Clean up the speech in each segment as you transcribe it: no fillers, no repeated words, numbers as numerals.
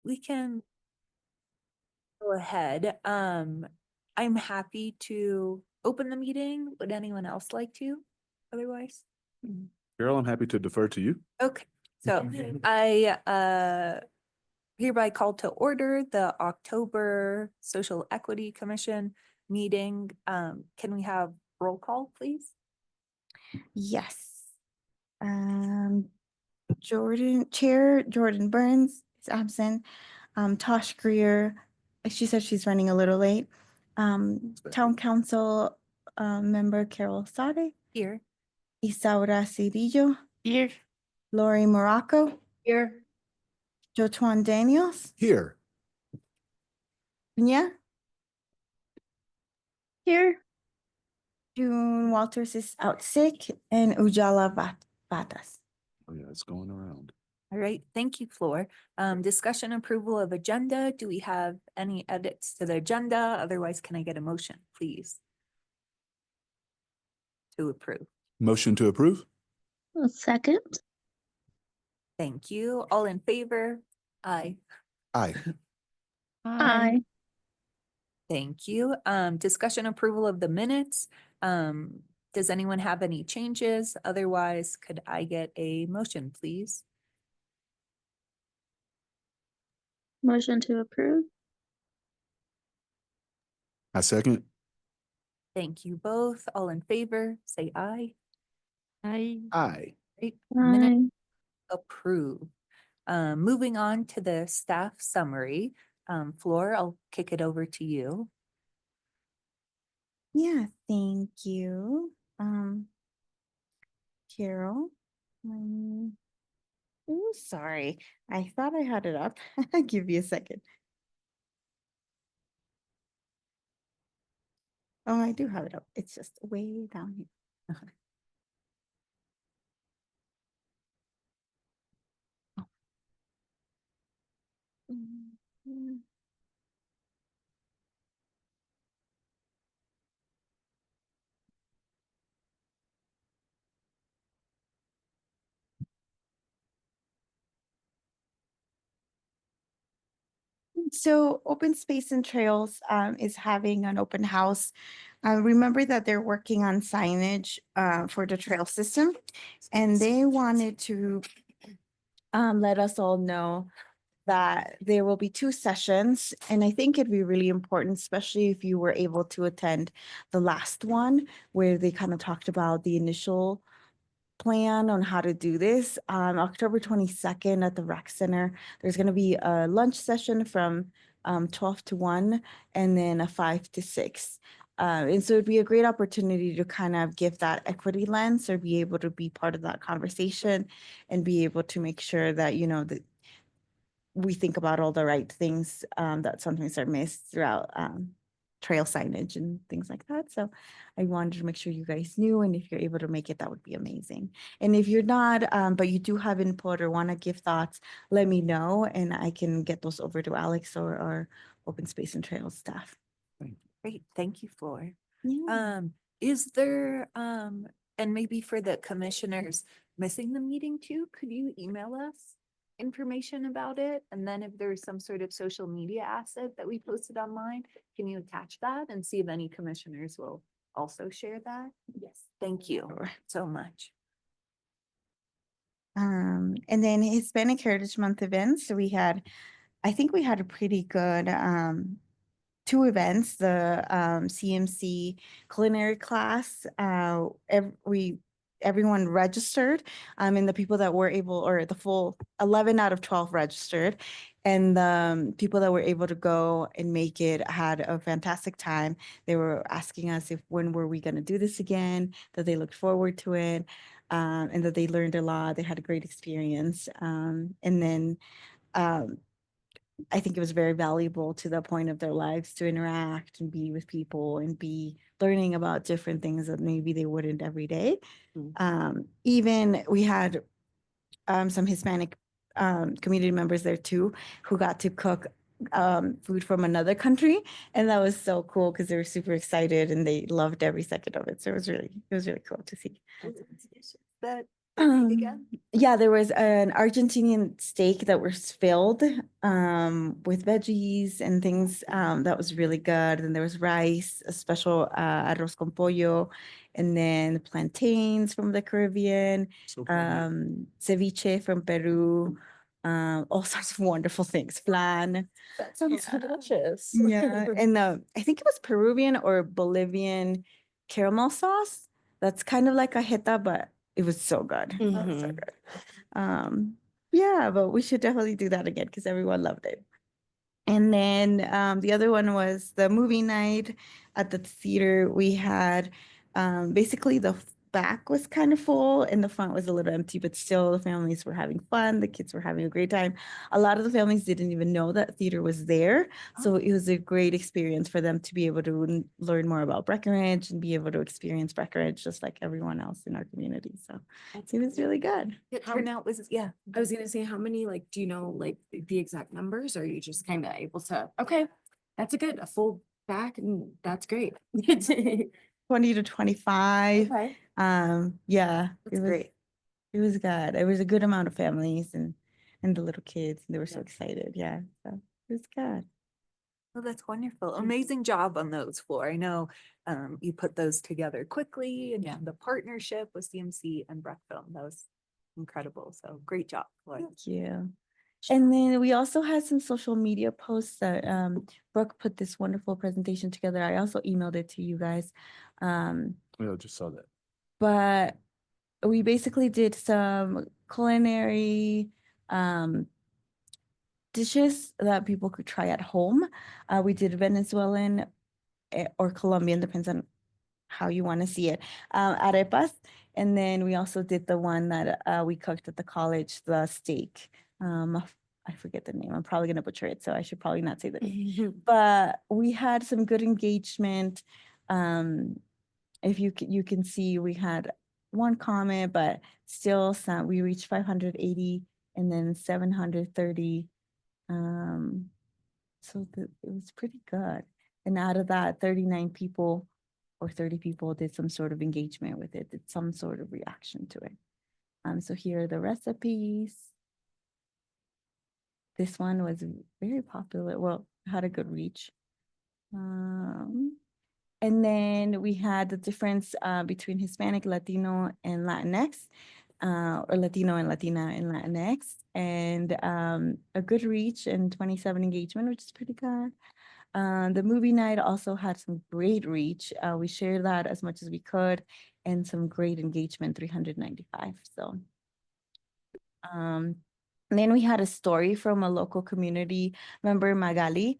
we can go ahead. I'm happy to open the meeting. Would anyone else like to otherwise? Carol, I'm happy to defer to you. Okay, so I hereby call to order the October Social Equity Commission meeting. Can we have roll call, please? Yes. Chair Jordan Burns is absent. Tosh Greer, she said she's running a little late. Town Council member Carol Sade, Here. Isaura Cedillo, Here. Lori Morocco, Here. Jotuan Daniels, Here. yeah, Here. June Walters is out sick, and Ujala Vatas. Oh yeah, it's going around. All right, thank you, Floor. Discussion approval of agenda. Do we have any edits to the agenda? Otherwise, can I get a motion, please? To approve. Motion to approve? A second. Thank you. All in favor? Aye. Aye. Aye. Thank you. Discussion approval of the minutes. Does anyone have any changes? Otherwise, could I get a motion, please? Motion to approve. I second. Thank you both. All in favor, say aye. Aye. Aye. Great. Aye. Minute approved. Moving on to the staff summary. Floor, I'll kick it over to you. Yeah, thank you. Carol. Oh, sorry. I thought I had it up. Give me a second. Oh, I do have it up. It's just way down here. Oh. Mm. So Open Space and Trails is having an open house. Remember that they're working on signage for the trail system, and they wanted to let us all know that there will be 2 sessions, and I think it'd be really important, especially if you were able to attend the last one where they kind of talked about the initial plan on how to do this. October 22nd at the rec center, there's going to be a lunch session from 12 to 1 and then a 5 to 6. And so it'd be a great opportunity to kind of give that equity lens or be able to be part of that conversation and be able to make sure that, you know, that we think about all the right things that sometimes are missed throughout trail signage and things like that. So I wanted to make sure you guys knew, and if you're able to make it, that would be amazing. And if you're not, but you do have input or want to give thoughts, let me know and I can get those over to Alex or our Open Space and Trails staff. Great, thank you, Floor. Yeah. Is there, and maybe for the commissioners missing the meeting too, could you email us information about it? And then if there's some sort of social media asset that we posted online, can you attach that and see if any commissioners will also share that? Yes, thank you so much. And then Hispanic Heritage Month events. So I think we had a pretty good 2 events, the CMC culinary class. Everyone registered, and the people that were able, or the full 11 out of 12 registered, and the people that were able to go and make it had a fantastic time. They were asking us when were we going to do this again, that they looked forward to it, and that they learned a lot. They had a great experience. And then I think it was very valuable to the point of their lives to interact and be with people and be learning about different things that maybe they wouldn't every day. Even we had some Hispanic community members there too, who got to cook food from another country. And that was so cool because they were super excited and they loved every second of it. So it was really cool to see. That again? Yeah, there was an Argentinian steak that was filled with veggies and things that was really good. And there was rice, a special arroz con pollo, and then plantains from the Caribbean, So good. ceviche from Peru, all sorts of wonderful things, flan. That sounds delicious. Yeah, and I think it was Peruvian or Bolivian caramel sauce. That's kind of like a jeta, but it was so good. So Mhm. good. Yeah, but we should definitely do that again because everyone loved it. And then the other one was the movie night at the theater. We had basically the back was kind of full and the front was a little empty, but still the families were having fun. The kids were having a great time. A lot of the families didn't even know that theater was there. So it was a great experience for them to be able to learn more about Breckenridge and be able to experience Breckenridge just like everyone else in our community. So That's it was really good. The How- turnout was, yeah. I was gonna say, how many, like, do you know, like, the exact numbers, or are you just kind of able to, okay, that's a full back, and that's great. 20 to 25. Okay, Yeah, that's great. it was good. It was a good amount of families and the little kids. They were so Yeah. excited. Yeah, so it was good. Oh, that's wonderful. Amazing job on those four. I know you put those together quickly and Yeah. the partnership with CMC and Breck Film. That was incredible. So great job. Lloyd. Thank you. And then we also had some social media posts that Brooke put this wonderful presentation together. I also emailed it to you guys. Yeah, I just saw that. But we basically did some culinary dishes that people could try at home. We did Venezuelan or Colombian, depends on how you want to see it, arepas. And then we also did the one that we cooked at the college, the steak. I forget the name. I'm probably going to butcher it, so I should probably not say the name. But we had some good engagement. If you can see, we had one comment, but still some, we reached 580 and then 730. So it was pretty good. And out of that, 39 people or 30 people did some sort of engagement with it, did some sort of reaction to it. So here are the recipes. This one was very popular. Well, had a good reach. And then we had the difference between Hispanic, Latino, and Latinx, or Latino and Latina and Latinx, and a good reach and 27 engagement, which is pretty good. The movie night also had some great reach. We shared that as much as we could, and some great engagement, 395. So, and then we had a story from a local community member, Magali.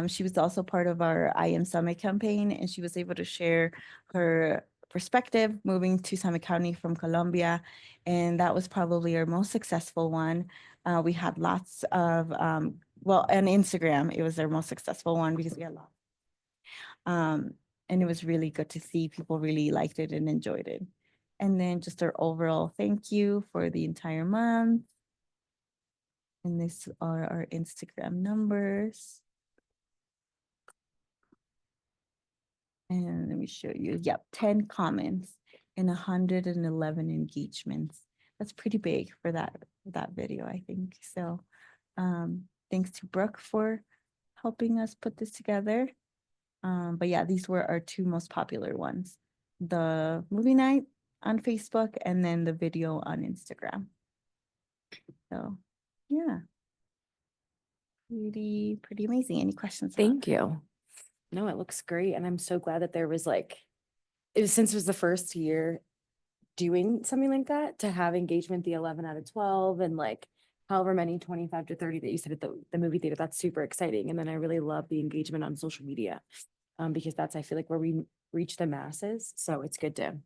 She was also part of our I Am Summit campaign, and she was able to share her perspective moving to Summit County from Colombia. And that was probably our most successful one. We had lots of, well, on Instagram, it was our most successful one because we had lots. And it was really good to see people really liked it and enjoyed it. And then just our overall thank you for the entire month. And these are our Instagram numbers. And let me show you. Yep, 10 comments and 111 engagements. That's pretty big for that video, I think. So thanks to Brooke for helping us put this together. But yeah, these were our two most popular ones. The movie night on Facebook and then the video on Instagram. So yeah. Pretty amazing. Any questions? Thank you. No, it looks great, and I'm so glad that there was since it was the first year doing something like that, to have engagement the 11 out of 12 and however many 25 to 30 that you said at the movie theater. That's super exciting. And then I really love the engagement on social media, because that's, I feel like, where we reach the masses. So it's good to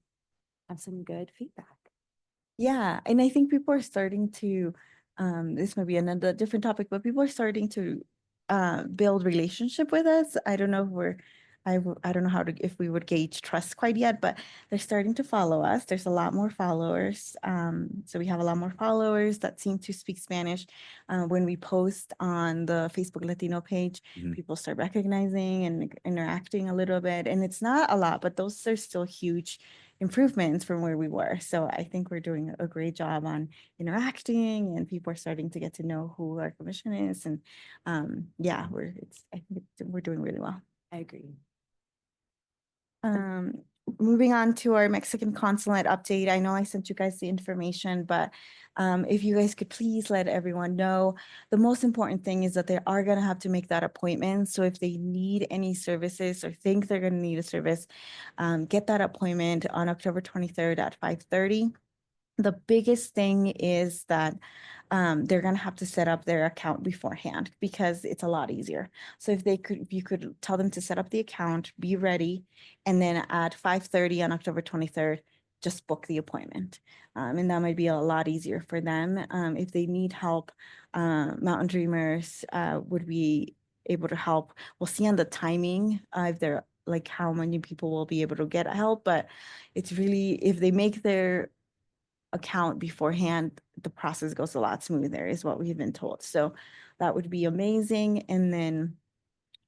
have some good feedback. Yeah, and I think people are starting to, this might be another different topic, but people are starting to build relationship with us. I don't know if I don't know if we would gauge trust quite yet, but they're starting to follow us. There's a lot more followers. So we have a lot more followers that seem to speak Spanish. When we post on the Facebook Latino page, people start recognizing and interacting a little bit. And it's not a lot, but those are still huge improvements from where we were. So I think we're doing a great job on interacting, and people are starting to get to know who our commission is. And yeah, I think we're doing really well. I agree. Moving on to our Mexican consulate update. I know I sent you guys the information, but if you guys could please let everyone know, the most important thing is that they are going to have to make that appointment. So if they need any services or think they're going to need a service, get that appointment on October 23rd at 5:30. The biggest thing is that they're gonna have to set up their account beforehand because it's a lot easier. So if you could tell them to set up the account, be ready, and then at 5:30 on October 23rd, just book the appointment. And that might be a lot easier for them. If they need help, Mountain Dreamers would be able to help. We'll see on the timing if they're like how many people will be able to get help, but it's really, if they make their account beforehand, the process goes a lot smoother is what we've been told. So that would be amazing. And then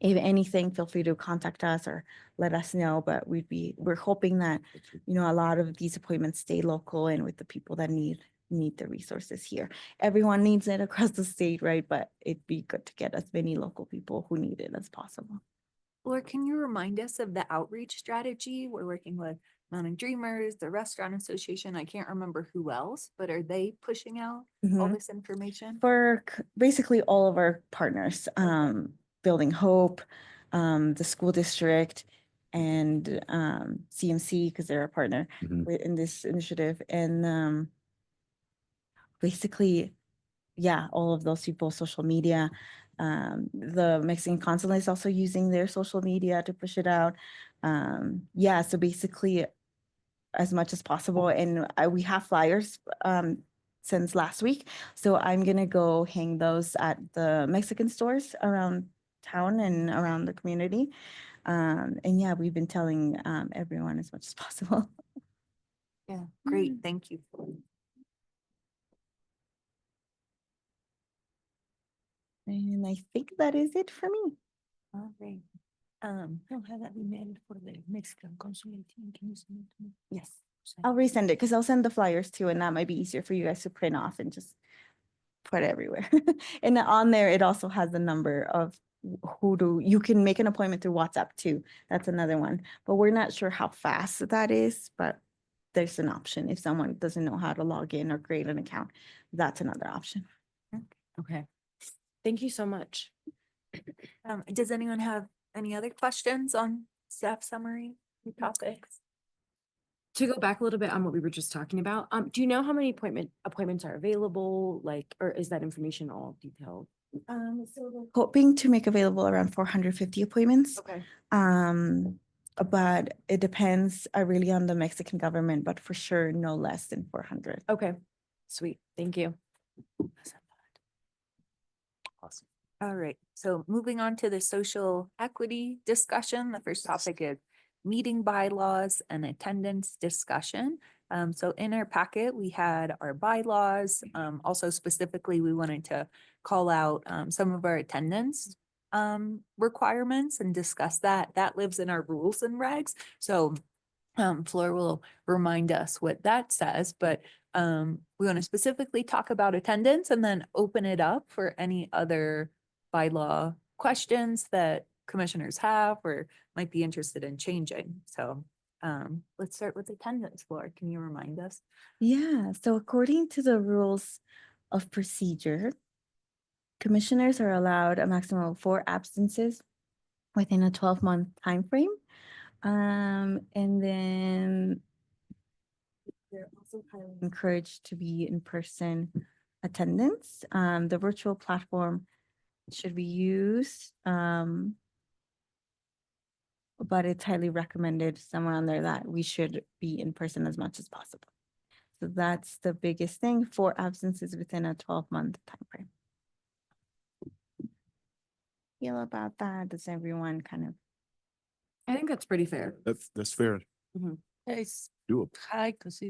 if anything, feel free to contact us or let us know, but we're hoping that, a lot of these appointments stay local and with the people that need the resources here. Everyone needs it across the state, right? But it'd be good to get as many local people who need it as possible. Or can you remind us of the outreach strategy? We're working with Mountain Dreamers, the Restaurant Association. I can't remember who else, but are they pushing out all Mhm. this information? For basically all of our partners, Building Hope, the school district, and CMC, because they're a partner in this initiative. And basically, yeah, all of those people, social media. The Mexican consulate is also using their social media to push it out. Yeah, so basically as much as possible. And we have flyers since last week. So I'm gonna go hang those at the Mexican stores around town and around the community. And yeah, we've been telling everyone as much as possible. Yeah, great. Thank you. And I think that is it for me. All right. I don't have that email for the Mexican consulate. Can you send it to me? Yes, I'll resend it because I'll send the flyers too, and that might be easier for you guys to print off and just put everywhere. And on there, it also has the number of you can make an appointment through WhatsApp too. That's another one, but we're not sure how fast that is, but there's an option. If someone doesn't know how to log in or create an account, that's another option. Okay. Thank you so much. Does anyone have any other questions on staff summary topics? To go back a little bit on what we were just talking about, do you know how many appointments are available? Like, or is that information all detailed? So we're hoping to make available around 450 appointments. Okay. But it depends really on the Mexican government, but for sure, no less than 400. Okay. Sweet. Thank you. Awesome. All right, so moving on to the social equity discussion, the first topic is meeting bylaws and attendance discussion. So in our packet, we had our bylaws. Also specifically, we wanted to call out some of our attendance requirements and discuss that. That lives in our rules and regs. So Flor will remind us what that says, but we want to specifically talk about attendance and then open it up for any other bylaw questions that commissioners have or might be interested in changing. So let's start with attendance. Flor, can you remind us? Yeah, so according to the rules of procedure, commissioners are allowed a maximum of 4 absences within a 12-month time frame. And then they're also highly encouraged to be in-person attendance. The virtual platform should be used, but it's highly recommended somewhere on there that we should be in person as much as possible. So that's the biggest thing, 4 absences within a 12-month time frame. Feel about that? Does everyone kind of? I think that's pretty fair. That's fair. It's Doable. high because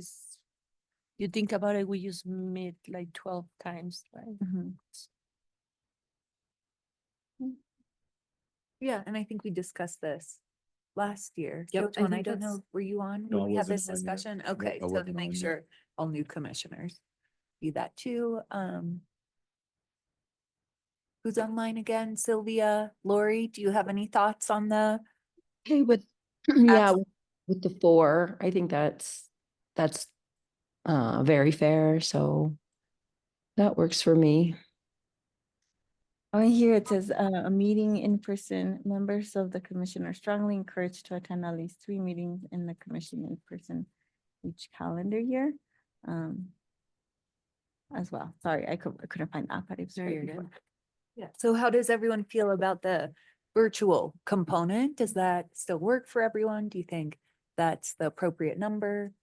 you think about it, we just meet like 12 times, right? Yeah, and I think we discussed this last year. Yep, Which I one? I think don't that's- know. Were you on? No, when I we had wasn't this on yet. discussion? Nope, Okay, I so to wasn't make on yet. sure all new commissioners do that too. Who's online again? Sylvia, Lori, do you have any thoughts on the? Okay, with, yeah, Abs- with the 4, I think that's very fair, so that works for me. Oh, and here it says, a meeting in person, members of the commission are strongly encouraged to attend at least 3 meetings in the commission in person each calendar year. As well. Sorry, I couldn't find that, but it was No, right you're before. good. Yeah, so how does everyone feel about the virtual component? Does that still work for everyone? Do you think that's the appropriate number?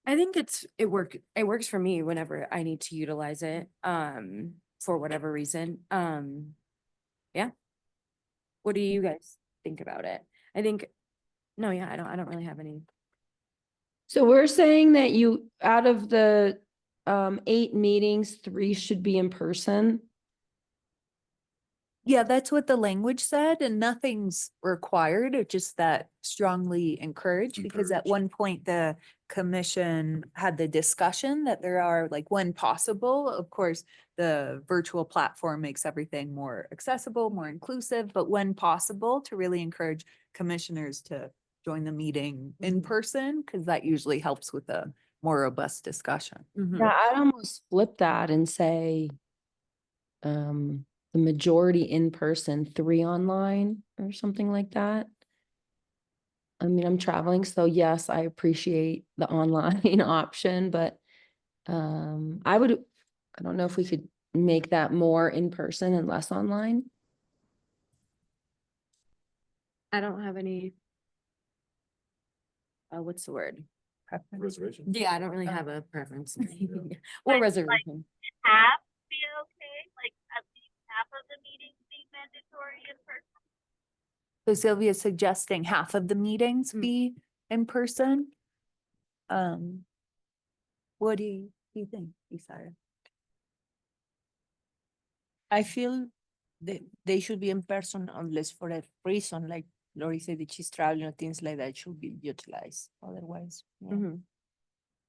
I think it works for me whenever I need to utilize it, for whatever reason. Yeah. What do you guys think about it? I think, no, yeah, I don't really have any. So we're saying that out of the 8 meetings, 3 should be in person. Yeah, that's what the language said, and nothing's required, it's just that strongly encouraged, because at Encouraged. one point the commission had the discussion that there are like when possible, of course, the virtual platform makes everything more accessible, more inclusive, but when possible, to really encourage commissioners to join the meeting in person, because that usually helps with a more robust discussion. Yeah, I'd almost flip that and say the majority in person, 3 online or something like that. I mean, I'm traveling, so yes, I appreciate the online option, but I don't know if we could make that more in person and less online. I don't have any. What's the word? Reservation? Yeah, I don't really have a preference. Yeah. Or Like- reservation. Half be okay, like at least half of the meetings being mandatory in person. So Sylvia's suggesting half of the meetings Mm. be in person. What do you think, Isara? I feel that they should be in person unless for a reason, like Lori said, that she's traveling or things like that should be utilized. Otherwise, yeah. Mhm.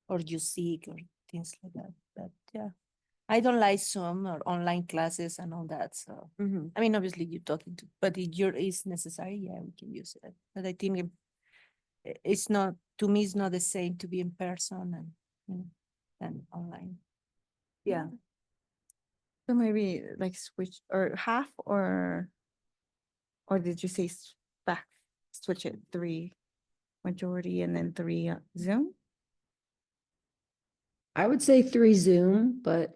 Or you sick or things like that. But yeah, I don't like Zoom or online classes and all that. So Mhm. I mean, obviously you're talking to, but if you're is necessary, yeah, we can use it. But I think it's not, to me, it's not the same to be in person and, you know, than online. Yeah, So maybe like switch or half or did you say back, switch it 3 majority and then 3 Zoom? I would say 3 Zoom, but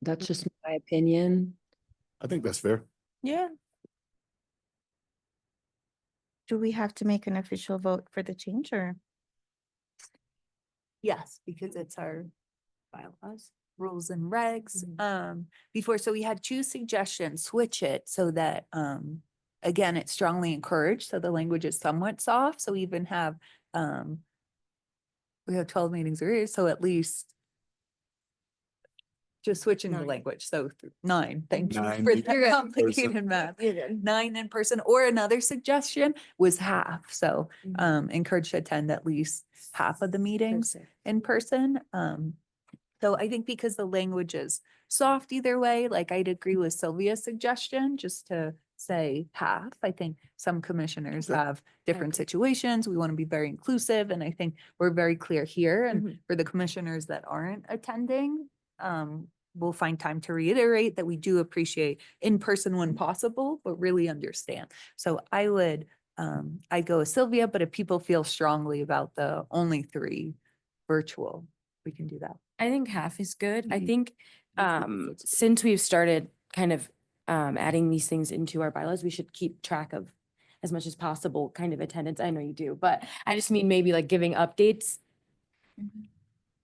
that's just my opinion. I think that's fair. Yeah. Do we have to make an official vote for the change or? yes, because it's our bylaws, rules and regs. Mhm. Before, so we had 2 suggestions, switch it so that, again, it's strongly encouraged, so the language is somewhat soft, so we even have, we have 12 meetings a year, so at least just switching the 9. language, so 9, thank you 9 for meetings the in complicated math. 9 in person, or another suggestion was half, so encouraged to attend at least half of the meetings in person. So I think because the language is soft either way, like I'd agree with Sylvia's suggestion, just to say half. I think some commissioners have different situations. We want to be very inclusive, and I think we're very clear here. And Mhm. for the commissioners that aren't attending, we'll find time to reiterate that we do appreciate in person when possible, but really understand. So I'd go with Sylvia, but if people feel strongly about the only 3 virtual, we can do that. I think half is good. I Mhm. think Let's keep it flexible. since we've started kind of adding these things into our bylaws, we should keep track of as much as possible kind of attendance. I know you do, but I just mean maybe like giving updates.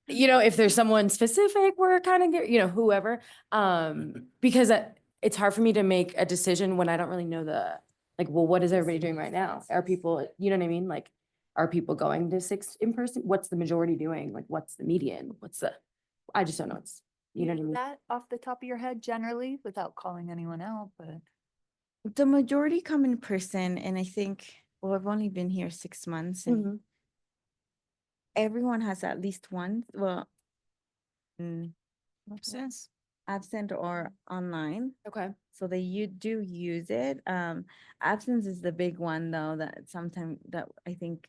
You know, if there's someone specific, we're kind of, whoever, because it's hard for me to make a decision when I don't really know like, well, what is everybody doing right now? Are people, you know what I mean? Like, are people going to 6 in person? What's the majority doing? Like, what's the median? I just don't know. You know what I mean? That off the top of your head generally, without calling anyone out, but The majority come in person, and I think well, I've only been here 6 months and everyone has at least one, well, mm, Absence. absent or online. Okay. So you do use it. Absence is the big one though, that sometimes that I think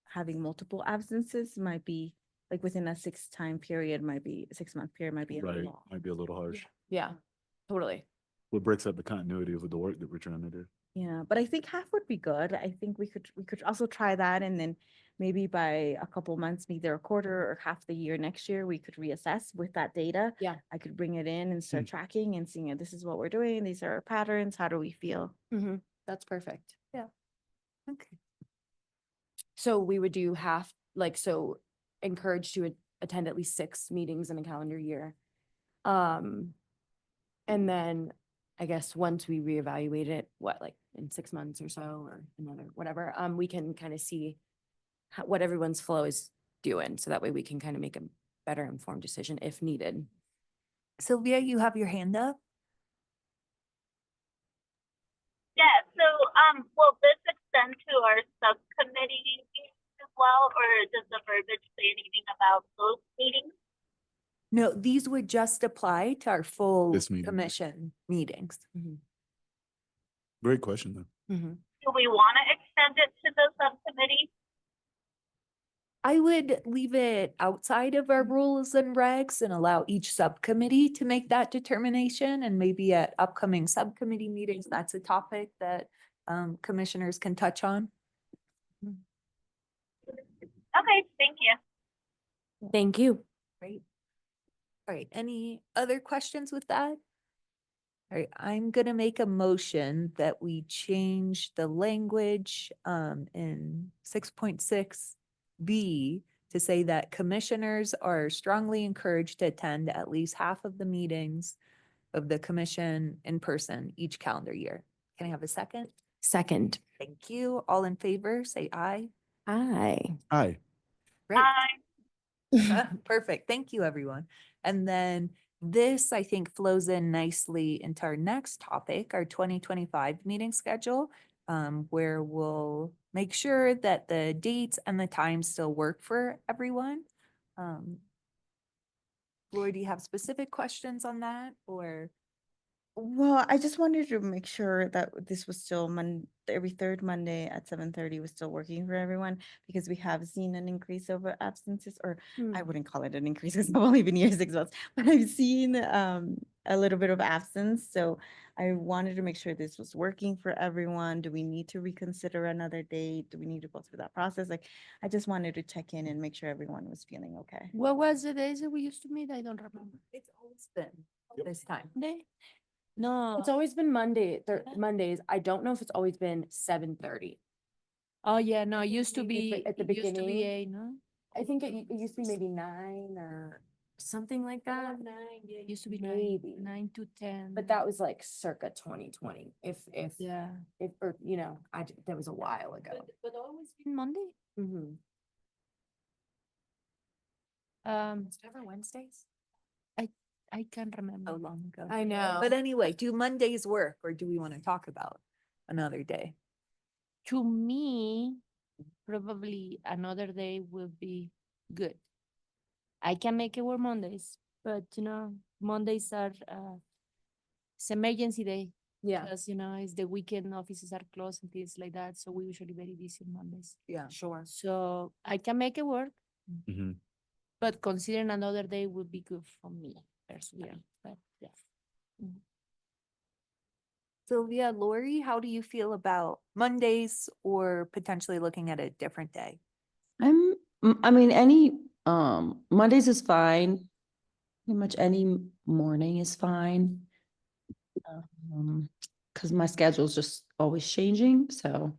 having multiple absences might be like within a 6-time period might be 6-month period might be a Right, little. might be a little harsh. Yeah, totally. What breaks up the continuity of the work that we're trying to do. Yeah, but I think half would be good. I think we could also try that and then maybe by a couple months, either a quarter or half the year next year, we could reassess with that data. Yeah. I could bring it in and start tracking and seeing this is what we're doing. These are our patterns. How do we feel? That's perfect. Okay. So we would do half, like, so encouraged to attend at least 6 meetings in a calendar year. And then I guess once we reevaluate it, what, like in 6 months or so, or another, whatever, we can kind of see what everyone's flow is doing. So that way we can kind of make a better informed decision if needed. Sylvia, you have your hand up? Yeah, so, will this extend to our subcommittee meetings as well, or does the verbiage say anything about those meetings? No, these would just apply to our full This meeting. commission meetings. Great question though. Do we want to extend it to the subcommittee? I would leave it outside of our rules and regs and allow each subcommittee to make that determination. And maybe at upcoming subcommittee meetings, that's a topic that commissioners can touch on. Okay, thank you. Thank you. Great. All right, any other questions with that? All right, I'm gonna make a motion that we change the language in 6.6B to say that commissioners are strongly encouraged to attend at least half of the meetings of the commission in person each calendar year. Can I have a second? Second. Thank you. All in favor, say aye. Aye. Hi. Great. Bye. Perfect. Thank you, everyone. And then this, I think, flows in nicely into our next topic, our 2025 meeting schedule, where we'll make sure that the dates and the times still work for everyone. Lori, do you have specific questions on that or? Well, I just wanted to make sure that this was still every third Monday at 7:30 was still working for everyone because we have seen an increase of absences, or I wouldn't call it an increase because I've only been here 6 months, but I've seen a little bit of absence. So I wanted to make sure this was working for everyone. Do we need to reconsider another date? Do we need to go through that process? Like, I just wanted to check in and make sure everyone was feeling okay. What was the days that we used to meet? I don't remember. It's always been this time. Day? No. It's always been Mondays. I don't know if it's always been 7:30. Oh, yeah, no, it used to Maybe be, at the it used to be beginning. 8, no? I think it used to be maybe 9 or something like that. 9, yeah, it used to be Maybe. 9 to 10. But that was like circa 2020. Yeah. Or, that was a while ago. But always been Monday? Mhm. Um, Was it ever Wednesdays? I can't remember. So long ago. I know. But anyway, do Mondays work or do we want to talk about another day? To me, probably another day will be good. I can make it work Mondays, but Mondays are it's emergency day Yeah, because it's the weekend, offices are closed and things like that. So we usually very busy on Mondays. Yeah. sure. So I can make it work, Mhm. but considering another day would be good for me personally. But yeah. Sylvia, Lori, how do you feel about Mondays or potentially looking at a different day? I mean, any, Mondays is fine. Pretty much any morning is fine. Cause my schedule's just always changing, so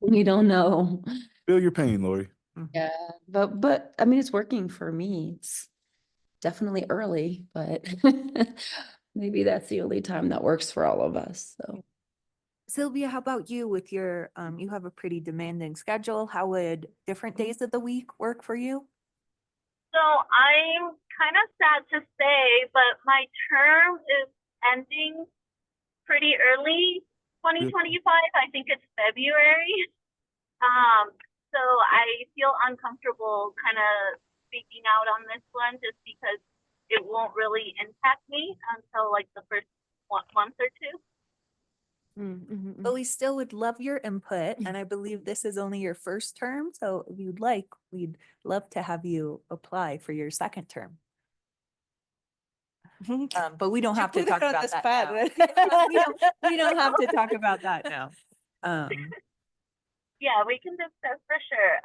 we don't know. Feel your pain, Lori. Yeah, but I mean, it's working for me. It's definitely early, but maybe that's the only time that works for all of us, so. Sylvia, how about you with your, you have a pretty demanding schedule. How would different days of the week work for you? So I'm kind of sad to say, but my term is ending pretty early 2025, I think it's February. So I feel uncomfortable kind of speaking out on this one just because it won't really impact me until like the first month or two. But we still would love your input, and I believe this is only your first term, so if you'd like, we'd love to have you apply for your second term. But we don't have to talk about that now. We don't have to talk about that now. Yeah, we can discuss for sure.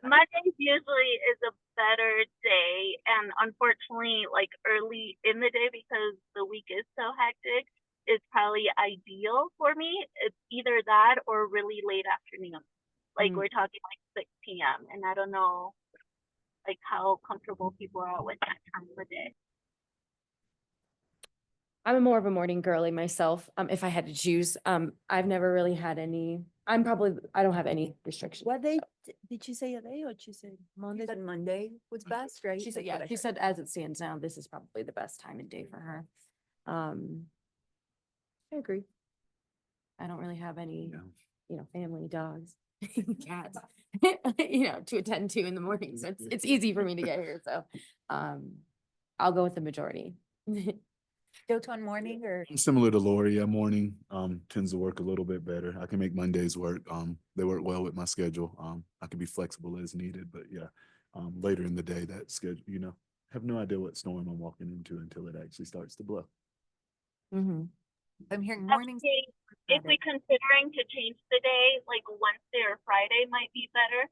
Mondays usually is a better day, and unfortunately, like early in the day because the week is so hectic, is probably ideal for me. It's either that or really late afternoon. Like we're talking like 6 p.m. and I don't know like how comfortable people are with that time of the day. I'm more of a morning girly myself. If I had to choose, I've never really had any, I don't have any restrictions. What day, did she say a day or she said You Monday? said Monday was best, right? She said, That's what yeah, I she heard. said as it stands now, this is probably the best time and day for her. I agree. I don't really have any, Yeah. family, dogs, cats, to attend to in the morning. So it's easy for me to get here. So, I'll go with the majority. Doton morning or? Similar to Lori, yeah, morning tends to work a little bit better. I can make Mondays work. They work well with my schedule. I can be flexible as needed, but yeah, later in the day, that schedule, have no idea what storm I'm walking into until it actually starts to blow. I'm hearing mornings. Actually, if we considering to change the day, like Wednesday or Friday might be better.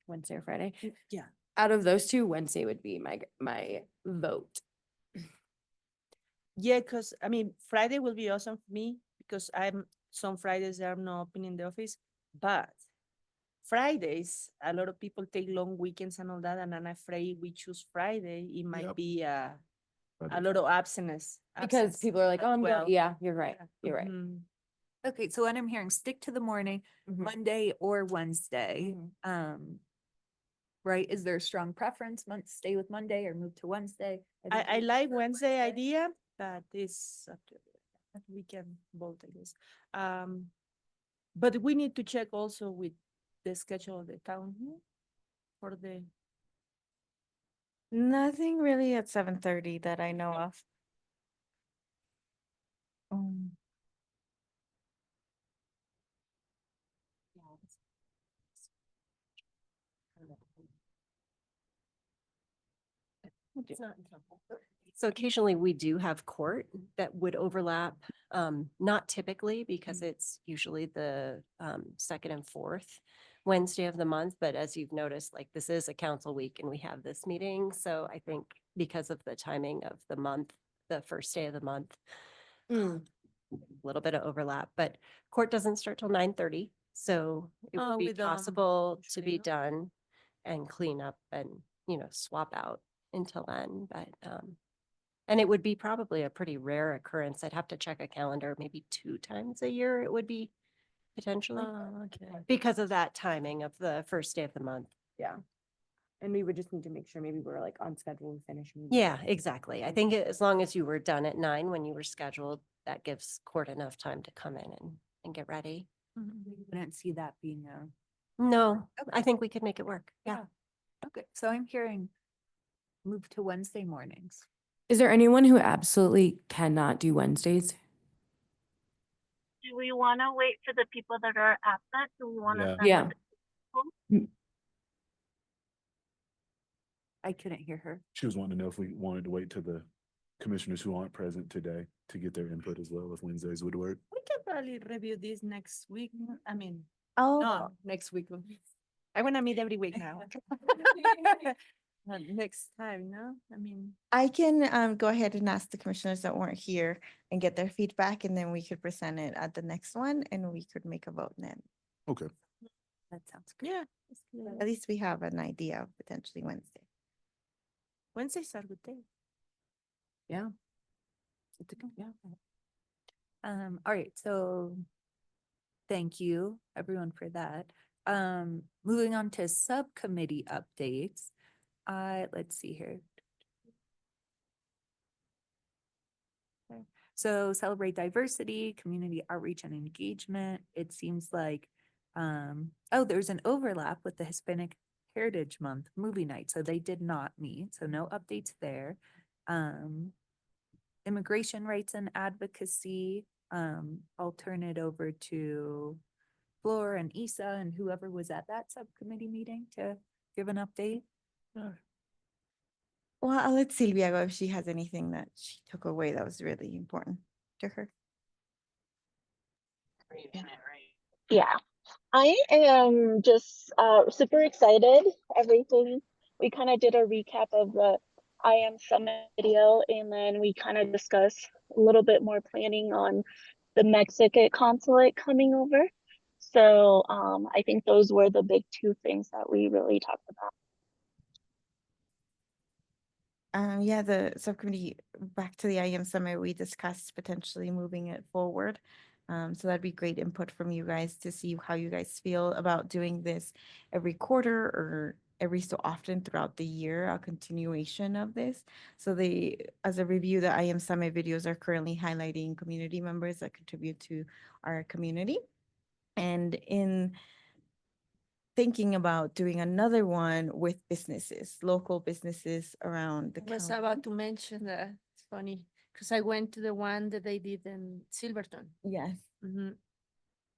Wednesday or Friday. Yeah. Out of those two, Wednesday would be my vote. Yeah, because I mean, Friday will be awesome for me because some Fridays there are no open in the office, but Fridays, a lot of people take long weekends and all that, and I'm afraid we choose Friday, it might Yep. be a But lot of absence. Because people are like, oh, I'm well. going, yeah, you're right. You're right. Mhm. Okay, so what I'm hearing, stick to the morning, Monday or Wednesday. Right? Is there a strong preference? Stay with Monday or move to Wednesday? think I we like prefer Wednesday idea, but it's up to we can vote, I guess. But we need to check also with the schedule of the town for the. Nothing really at 7:30 that I know of. So occasionally we do have court that would overlap, not typically because it's usually the second and fourth Wednesday of the month. But as you've noticed, like this is a council week and we have this meeting. So I think because of the timing of the month, the first day of the month, a little bit of overlap, but court doesn't start till 9:30. So it would be we don't possible to be usually, done and clean up and, swap out until then, but, and it would be probably a pretty rare occurrence. I'd have to check a calendar, maybe 2 times a year it would be potentially okay. because of that timing of the first day of the month. Yeah. And we would just need to make sure maybe we're like on schedule to finish. Yeah, exactly. I think as long as you were done at 9 when you were scheduled, that gives court enough time to come in and get ready. We wouldn't see that being No, Okay. I think we could make it work. Yeah. okay. So I'm hearing move to Wednesday mornings. Is there anyone who absolutely cannot do Wednesdays? Do we want to wait for the people that are absent? Do we want to Yeah. send Yeah. them? I couldn't hear her. she was wanting to know if we wanted to wait till the commissioners who aren't present today to get their input as well, if Wednesdays would work. We can probably review this next week. I mean, Oh, no, next week. I want to meet every week now. Next time, no? I mean, I can go ahead and ask the commissioners that weren't here and get their feedback, and then we could present it at the next one and we could make a vote then. Okay. That sounds good. yeah. At least we have an idea of potentially Wednesday. Wednesdays are good day. Yeah. All right, so thank you everyone for that. Moving on to subcommittee updates. Let's see here. So celebrate diversity, community outreach and engagement. It seems like, oh, there's an overlap with the Hispanic Heritage Month movie night. So they did not meet. So no updates there. Immigration rights and advocacy. I'll turn it over to Flor and Isa and whoever was at that subcommittee meeting to give an update. Well, I'll let Silvia go if she has anything that she took away that was really important to her. Yeah, I am just super excited. Everything we kind of did a recap of the I Am Summit video, and then we kind of discussed a little bit more planning on the Mexican consulate coming over. So I think those were the big two things that we really talked about. Yeah, the subcommittee, back to the IM Summit, we discussed potentially moving it forward. So that'd be great input from you guys to see how you guys feel about doing this every quarter or every so often throughout the year, a continuation of this. So as a review, the IM Summit videos are currently highlighting community members that contribute to our community. And in thinking about doing another one with businesses, local businesses around the I was county. about to mention that. It's funny because I went to the one that they did in Silverton. Yes. Mhm.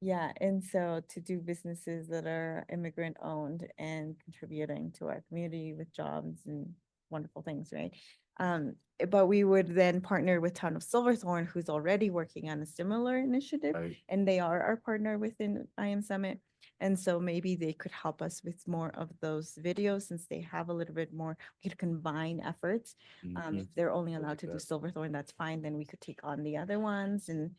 Yeah, and so to do businesses that are immigrant owned and contributing to our community with jobs and wonderful things, right? But we would then partner with Town of Silverthorne, who's already working on a similar initiative, Right. and they are our partner within IM Summit. And so maybe they could help us with more of those videos since they have a little bit more, we could combine efforts. Mhm. If they're only I allowed like to do that. Silverthorne, that's fine, then we could take on the other ones. And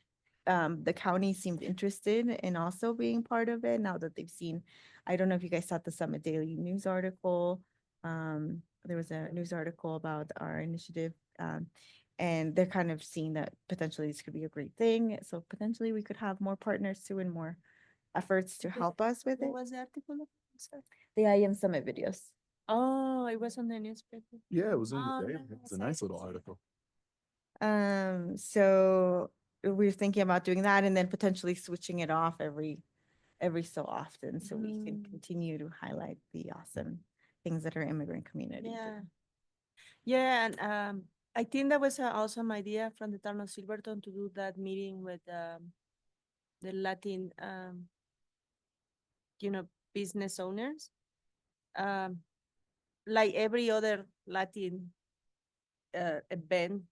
the county seemed interested in also being part of it now that they've seen, I don't know if you guys saw the Summit Daily News article. There was a news article about our initiative. And they're kind of seeing that potentially this could be a great thing. So potentially we could have more partners too and more efforts to help us with What it. was the article? Sorry. The IM Summit videos. Oh, it was on the newspaper. Yeah, it was in Oh, the Daily. It's a nice, I nice little didn't see that. article. So we're thinking about doing that and then potentially switching it off every so often so we can Mm. continue to highlight the awesome things that our immigrant community do. Yeah. Yeah, and I think that was an awesome idea from the town of Silverton to do that meeting with the Latin, business owners. Like every other Latin event,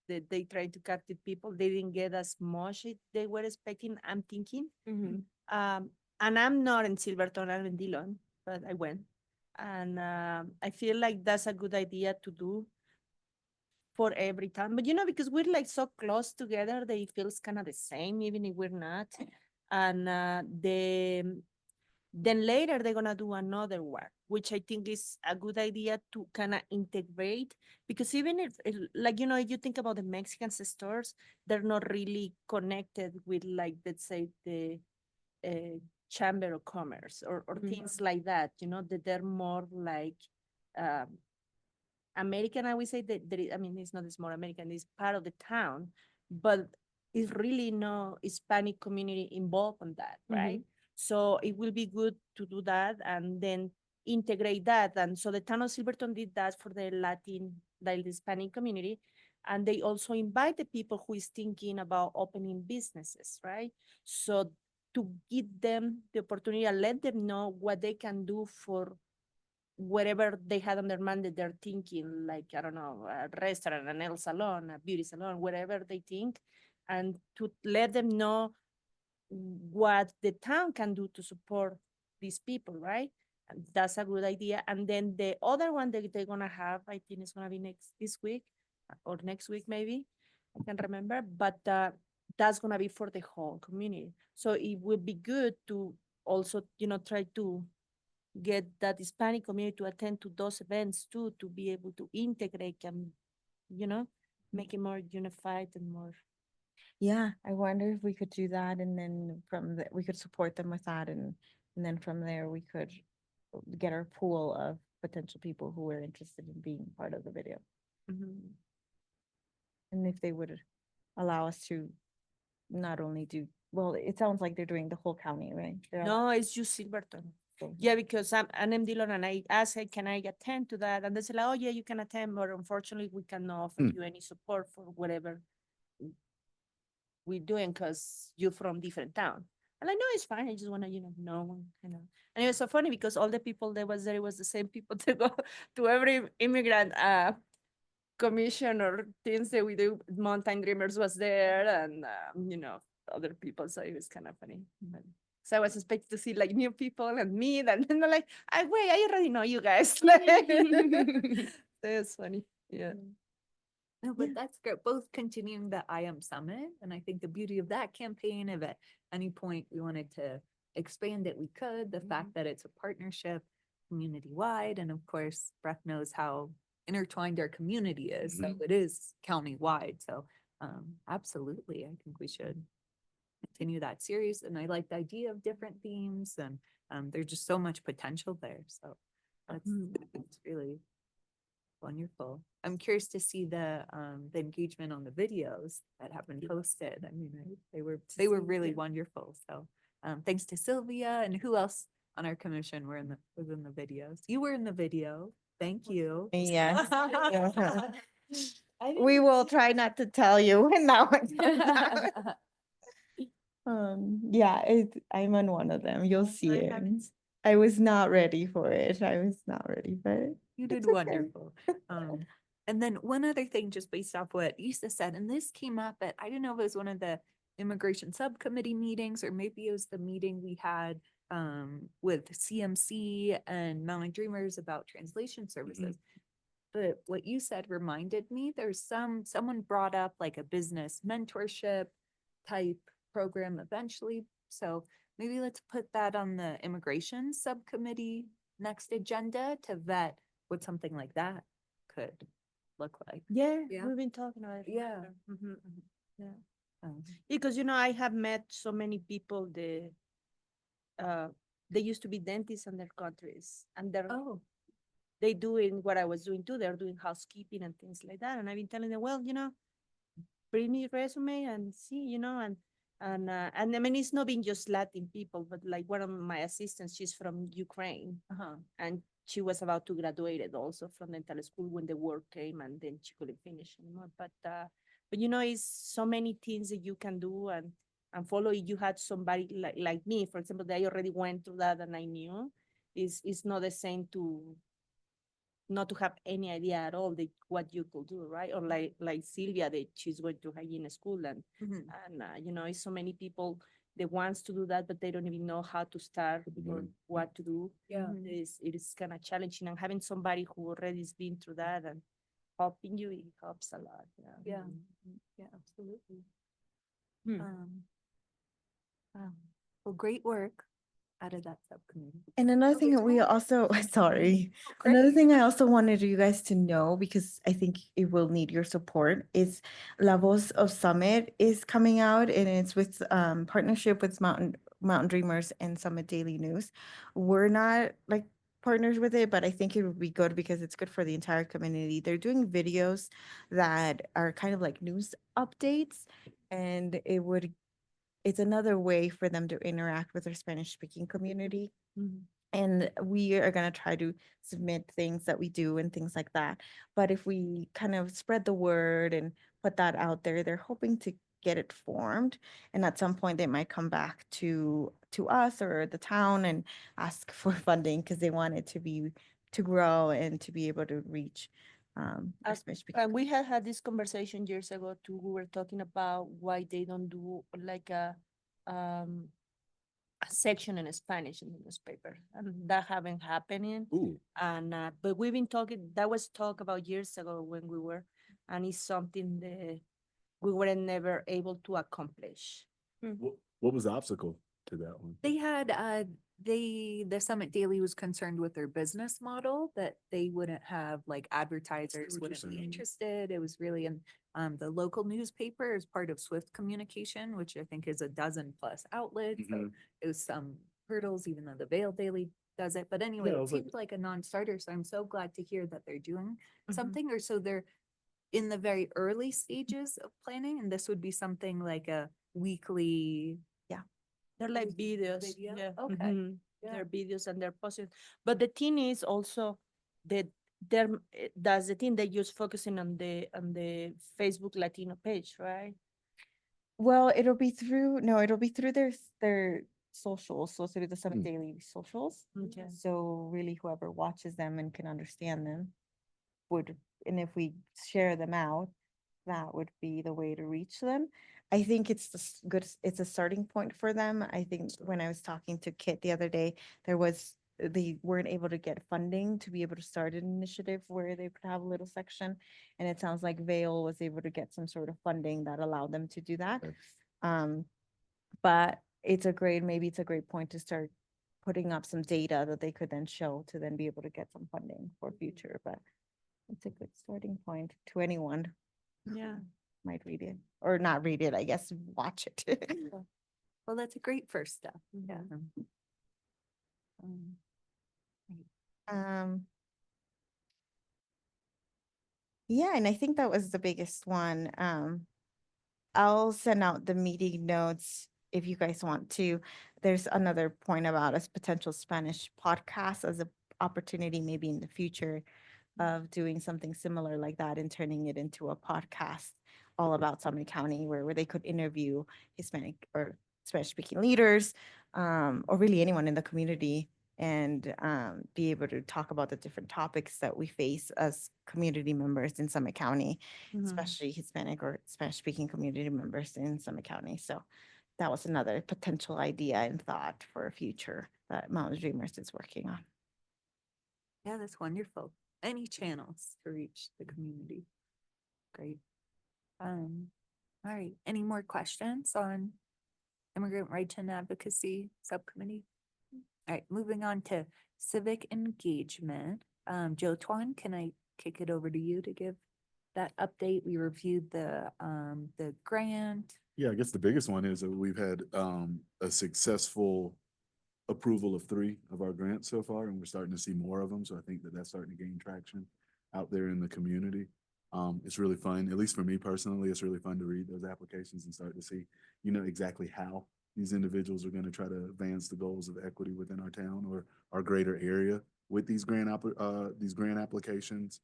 they tried to capture people. They didn't get as much they were expecting, I'm thinking. And I'm not in Silverton, I'm in Dillon, but I went. And I feel like that's a good idea to do for every time. But because we're like so close together, they feels kind of the same, even if we're not. And then later they're gonna do another one, which I think is a good idea to kind of integrate. Because even if like, if you think about the Mexican stores, they're not really connected with, like, let's say the Chamber of Commerce or things like that, that they're more like American. I would say that I mean, it's not this more American, it's part of the town, but it's really no Hispanic community involved on that, right? So it will be good to do that and then integrate that. And so the town of Silverton did that for the Hispanic community. And they also invite the people who is thinking about opening businesses, right? So to give them the opportunity and let them know what they can do for whatever they had on their mind that they're thinking, like, I don't know, a restaurant, a nail salon, a beauty salon, whatever they think, and to let them know what the town can do to support these people, right? And that's a good idea. And then the other one that they're gonna have, I think it's gonna be this week or next week, maybe. I can't remember, but that's gonna be for the whole community. So it would be good to also, try to get that Hispanic community to attend to those events too, to be able to integrate and, make it more unified and more. Yeah, I wonder if we could do that and then we could support them with that and then from there we could get our pool of potential people who are interested in being part of the video. And if they would allow us to not only do, well, it sounds like they're doing the whole county, right? They're No, it's just Silverton. allowing- Yeah, because I'm an MD dealer and I asked, hey, can I attend to that? And they said, like, oh, yeah, you can attend, but unfortunately, we cannot offer Hmm. you any support for whatever we're doing because you're from different town. And I know it's fine. I just want to, know. And it was so funny because all the people that was there, it was the same people to go to every immigrant commission or things that we do. Mountain Dreamers was there and, other people. So it was kind of funny. But, so I was expecting to see like new people and me, and then they're like, wait, I already know you guys. That's funny. Yeah. No, but that's great. Both continuing the I Am Summit. And I think the beauty of that campaign, if at any point we wanted to expand it, we could. The fact that it's a partnership community-wide. And of course, Breck knows how intertwined our community is. So it is county-wide. So absolutely, I think we should continue that series. And I like the idea of different themes and there's just so much potential there. So it's really wonderful. I'm curious to see the engagement on the videos that have been posted. I mean, they were really wonderful. So thanks to Sylvia and who else on our commission was in the videos. You were in the video. Thank you. Yes. We will try not to tell you when that one comes out. Yeah, I'm on one of them. You'll see it. I was not ready for it. I was not ready, but You did it's okay. wonderful. And then one other thing, just based off what Issa said, and this came up at, I don't know if it was one of the immigration subcommittee meetings, or maybe it was the meeting we had with CMC and Mountain Dreamers about translation services. But what you said reminded me, there's someone brought up like a business mentorship type program eventually. So maybe let's put that on the immigration subcommittee next agenda to vet what something like that could look like. Yeah, Yeah. we've been talking about it. Yeah. Yeah. Um, Because, I have met so many people they used to be dentists in their countries and Oh, they doing what I was doing too. They're doing housekeeping and things like that. And I've been telling them, well, bring me your resume and see, and I mean, it's not being just Latin people, but like one of my assistants, she's from Ukraine and she was about to graduate also from dental school when the war came and then she couldn't finish anymore. But it's so many things that you can do and follow. If you had somebody like me, for example, that I already went through that and I knew, it's not the same to not to have any idea at all what you could do, right? Or like Sylvia, that she's going to hygiene school and it's so many people that wants to do that, but they don't even know how to start or what to do. Yeah. It is kind of challenging, and having somebody who already has been through that and helping you, it helps a lot. yeah, yeah, absolutely. Hmm. Wow. Well, great work out of that subcommittee. And another Oh, thing there's that we more. also, sorry, Great. another thing I also wanted you guys to know, because I think it will need your support, is La Voz of Summit is coming out, and it's with partnership with Mountain Dreamers and Summit Daily News. We're not like partners with it, but I think it would be good because it's good for the entire community. They're doing videos that are kind of like news updates, and it's another way for them to interact with their Spanish speaking community. And we are going to try to submit things that we do and things like that. But if we kind of spread the word and put that out there, they're hoping to get it formed. And at some point they might come back to us or the town and ask for funding because they want it to grow and to be able to reach our Spanish speaking. And we had this conversation years ago too. We were talking about why they don't do like a section in Spanish in the newspaper, and that haven't happening. Ooh. And but we've been talking. That was talk about years ago when we were, and it's something that we were never able to accomplish. What was the obstacle to that one? They had, the Summit Daily was concerned with their business model, that they wouldn't have like advertisers what you're wouldn't be saying. interested. It was really in, the local newspaper is part of Swift Communication, which I think is a dozen plus outlets. So it was some hurdles, even though the Vale Daily does it. But anyway, Yeah, I it was like- seems like a non-starter. So I'm so glad to hear that they're doing something, or so they're in the very early stages of planning, and this would be something like a weekly. They're like videos. Video? Yeah. Okay. mhm. Yeah. They're videos and they're posted. But the thing is also that that's the thing that you're focusing on the Facebook Latino page, right? Well, it'll be through their socials, so through the Summit Mm. Daily socials. Okay. So really whoever watches them and can understand them would, and if we share them out, that would be the way to reach them. I think it's it's a starting point for them. I think when I was talking to Kit the other day, they weren't able to get funding to be able to start an initiative where they could have a little section. And it sounds like Vale was able to get some sort of funding that allowed them to do that. Okay. But maybe it's a great point to start putting up some data that they could then show to then be able to get some funding for future, but it's a good starting point to anyone Yeah. might read it or not read it, I guess, watch it. Well, that's a great first step. Yeah. Um, yeah, and I think that was the biggest one. I'll send out the meeting notes if you guys want to. There's another point about a potential Spanish podcast as a opportunity maybe in the future of doing something similar like that and turning it into a podcast all about Summit County where they could interview Hispanic or Spanish speaking leaders, or really anyone in the community, and be able to talk about the different topics that we face as community members in Summit County, especially Hispanic or Spanish speaking community members in Summit County. So that was another potential idea and thought for a future that Mountain Dreamers is working on. Yeah, that's wonderful. Any channels to reach the community. Great. All right, any more questions on immigrant rights and advocacy subcommittee? All right, moving on to civic engagement. Joe Twan, can I kick it over to you to give that update? We reviewed the grant. Yeah, I guess the biggest one is that we've had a successful approval of 3 of our grants so far, and we're starting to see more of them. So I think that that's starting to gain traction out there in the community. It's really fun, at least for me personally, it's really fun to read those applications and start to see, exactly how these individuals are going to try to advance the goals of equity within our town or our greater area with these grant applications.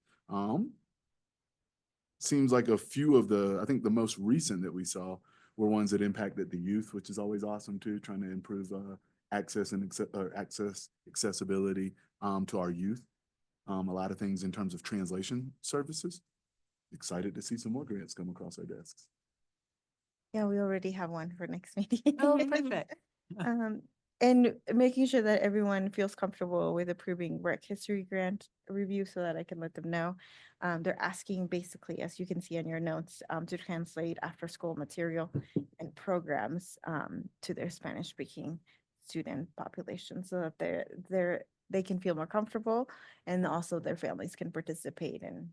Seems like a few of I think the most recent that we saw were ones that impacted the youth, which is always awesome too, trying to improve accessibility to our youth. A lot of things in terms of translation services. Excited to see some more grants come across our desks. Yeah, we already have one for next meeting. Oh, perfect. And making sure that everyone feels comfortable with approving rec history grant review so that I can let them know. They're asking basically, as you can see on your notes, to translate after school material and programs to their Spanish speaking student population so that they can feel more comfortable and also their families can participate and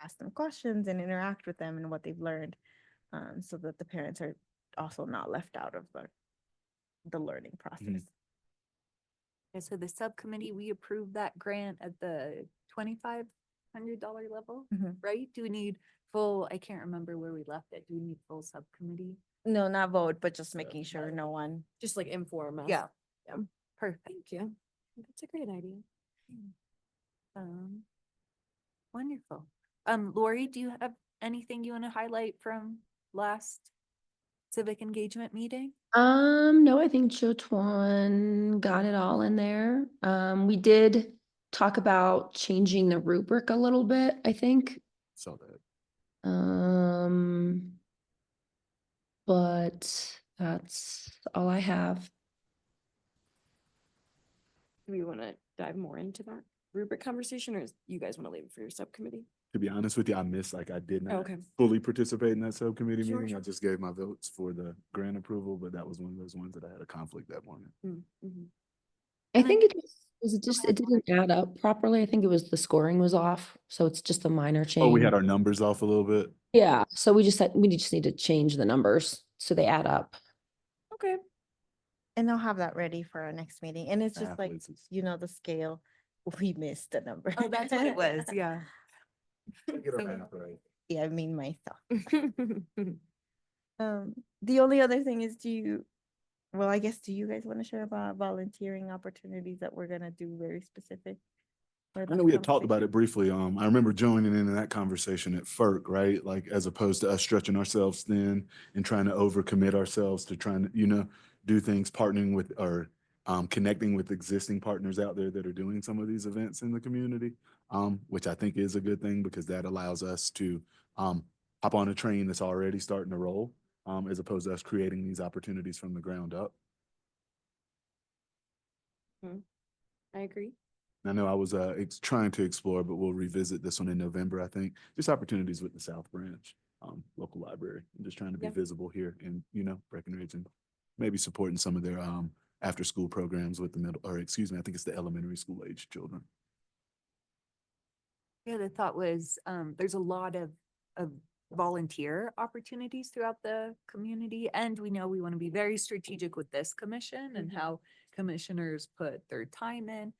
ask them questions and interact with them and what they've learned, so that the parents are also not left out of the learning process. Yeah, so the subcommittee, we approved that grant at the $2,500 level, Mhm. right? Do we need full, I can't remember where we left it. Do we need full subcommittee? No, not vote, but just making sure no one. Just like inform us. Yeah. Yeah. Perfect. Thank you. That's a great idea. Wonderful. Lori, do you have anything you want to highlight from last civic engagement meeting? No, I think Joe Twan got it all in there. We did talk about changing the rubric a little bit, I think. Saw that. But that's all I have. Do we want to dive more into that rubric conversation, or you guys want to leave it for your subcommittee? To be honest with you, I did not Okay. fully participate in that subcommittee Sure, meeting. I sure. just gave my votes for the grant approval, but that was one of those ones that I had a conflict that morning. Mm-hmm. I And think then- it didn't add up properly. I think it was the scoring was off. So it's just a minor change. Oh, we had our numbers off a little bit. Yeah. So we just need to change the numbers so they add up. Okay. And I'll have that ready for our next meeting. And it's just like, Athletes. the scale, we missed the number. Oh, that's what it was. Yeah. Get our So- math right. Yeah, I mean myself. The only other thing is, well, I guess, do you guys want to share about volunteering opportunities that we're gonna do very specific? for I the know we had talked about conversation? it briefly. I remember joining in that conversation at FERC, right? Like as opposed to us stretching ourselves thin and trying to overcommit ourselves to trying to, do things, partnering with or connecting with existing partners out there that are doing some of these events in the community, which I think is a good thing because that allows us to hop on a train that's already starting to roll, as opposed to us creating these opportunities from the ground up. I agree. I know I was trying to explore, but we'll revisit this one in November, I think. Just opportunities with the South Branch, local library, and just trying to be Yeah. visible here in, Breckenridge, and maybe supporting some of their after-school programs with the I think it's the elementary school age children. Yeah, the thought was, there's a lot of volunteer opportunities throughout the community. And we know we want to be very strategic with this commission and how commissioners put their time in.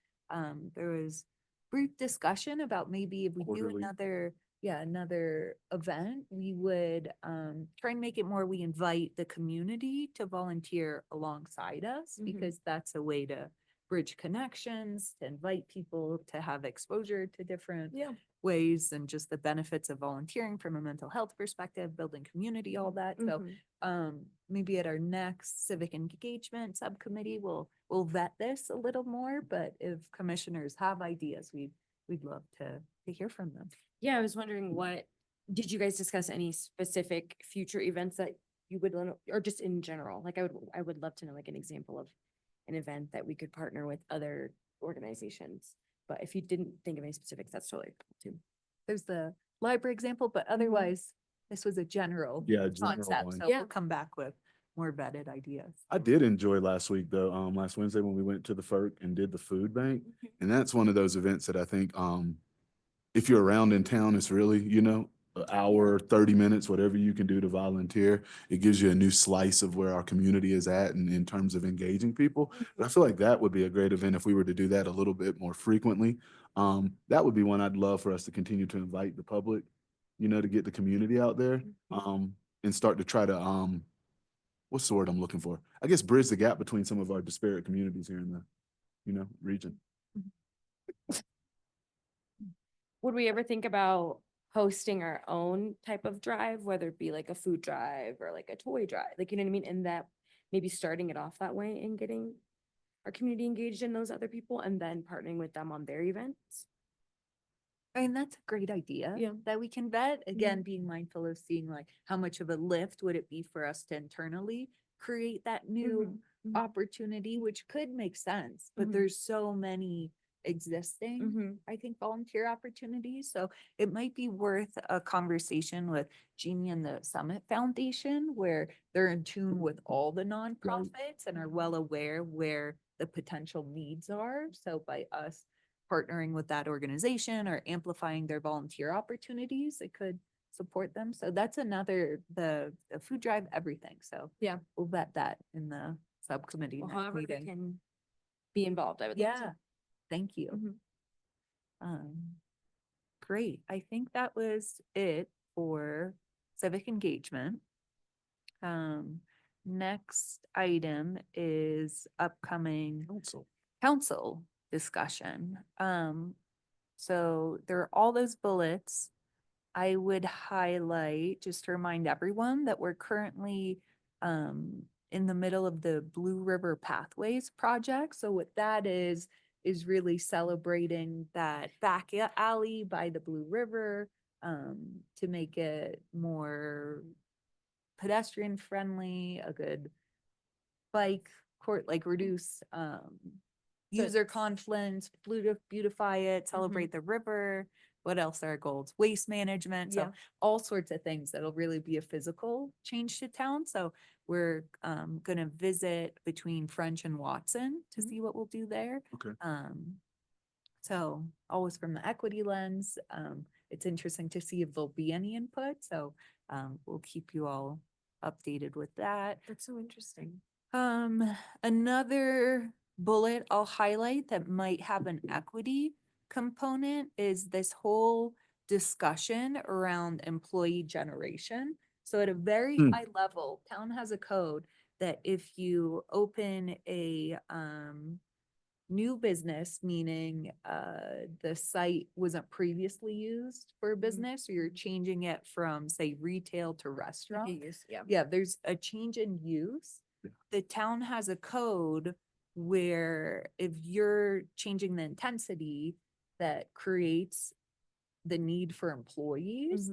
There was brief discussion about maybe if we do Quarterly. another event, we would try and make it more, we invite the community to volunteer alongside us, because that's a way to bridge connections, to invite people to have exposure to different ways and just the benefits of volunteering from a mental health perspective, building community, all that. So maybe at our next civic engagement subcommittee, we'll vet this a little more, but if commissioners have ideas, we'd love to hear from them. Yeah, I was wondering did you guys discuss any specific future events that you would, or just in general? Like I would love to know like an example of an event that we could partner with other organizations. But if you didn't think of any specifics, that's totally cool too. There's the library example, but otherwise, this was a general Yeah, general concept. one. So Yeah. we'll come back with more vetted ideas. I did enjoy last week though, last Wednesday when we went to the FERC and did the food bank. And that's one of those events that I think, if you're around in town, it's really, an hour, 30 minutes, whatever you can do to volunteer. It gives you a new slice of where our community is at and in terms of engaging people. And I feel like that would be a great event if we were to do that a little bit more frequently. That would be one I'd love for us to continue to invite the public, to get the community out there, and start to try to, what's the word I'm looking for? I guess bridge the gap between some of our disparate communities here in the, region. Would we ever think about hosting our own type of drive, whether it be like a food drive or like a toy drive? Like, you know what I mean? And that maybe starting it off that way and getting our community engaged in those other people and then partnering with them on their events. I mean, that's a great idea. Yeah. That we can vet. Again, being mindful of seeing like how much of a lift would it be for us to internally create that new opportunity, which could make sense, but there's so many existing, I think, volunteer opportunities. So it might be worth a conversation with Jeannie and the Summit Foundation, where they're in tune with all the nonprofits and are well aware where the potential needs are. So by us partnering with that organization or amplifying their volunteer opportunities, it could support them. So that's another, the food drive, everything. So Yeah. we'll vet that in the subcommittee Well, next however we meeting. can be involved, I would love to. Yeah, thank you. Great. I think that was it for civic engagement. Next item is upcoming council discussion. So there are all those bullets. I would highlight, just to remind everyone, that we're currently in the middle of the Blue River Pathways project. So what that is really celebrating that back alley by the Blue River to make it more pedestrian friendly, a good bike court, like reduce user confluence, beautify it, celebrate the river. What else are our goals? Waste management. So all sorts of things that'll really be a physical change to town. So we're gonna visit between French and Watson to see what we'll do there. Okay. So always from the equity lens, it's interesting to see if there'll be any input. So we'll keep you all updated with that. That's so interesting. Another bullet I'll highlight that might have an equity component is this whole discussion around employee generation. So at a very Hmm. high level, town has a code that if you open a new business, meaning the site wasn't previously used for a business, or you're changing it from, say, retail to restaurant. Yeah. Yeah, there's a change in use. Yeah. The town has a code where if you're changing the intensity that creates the need for employees,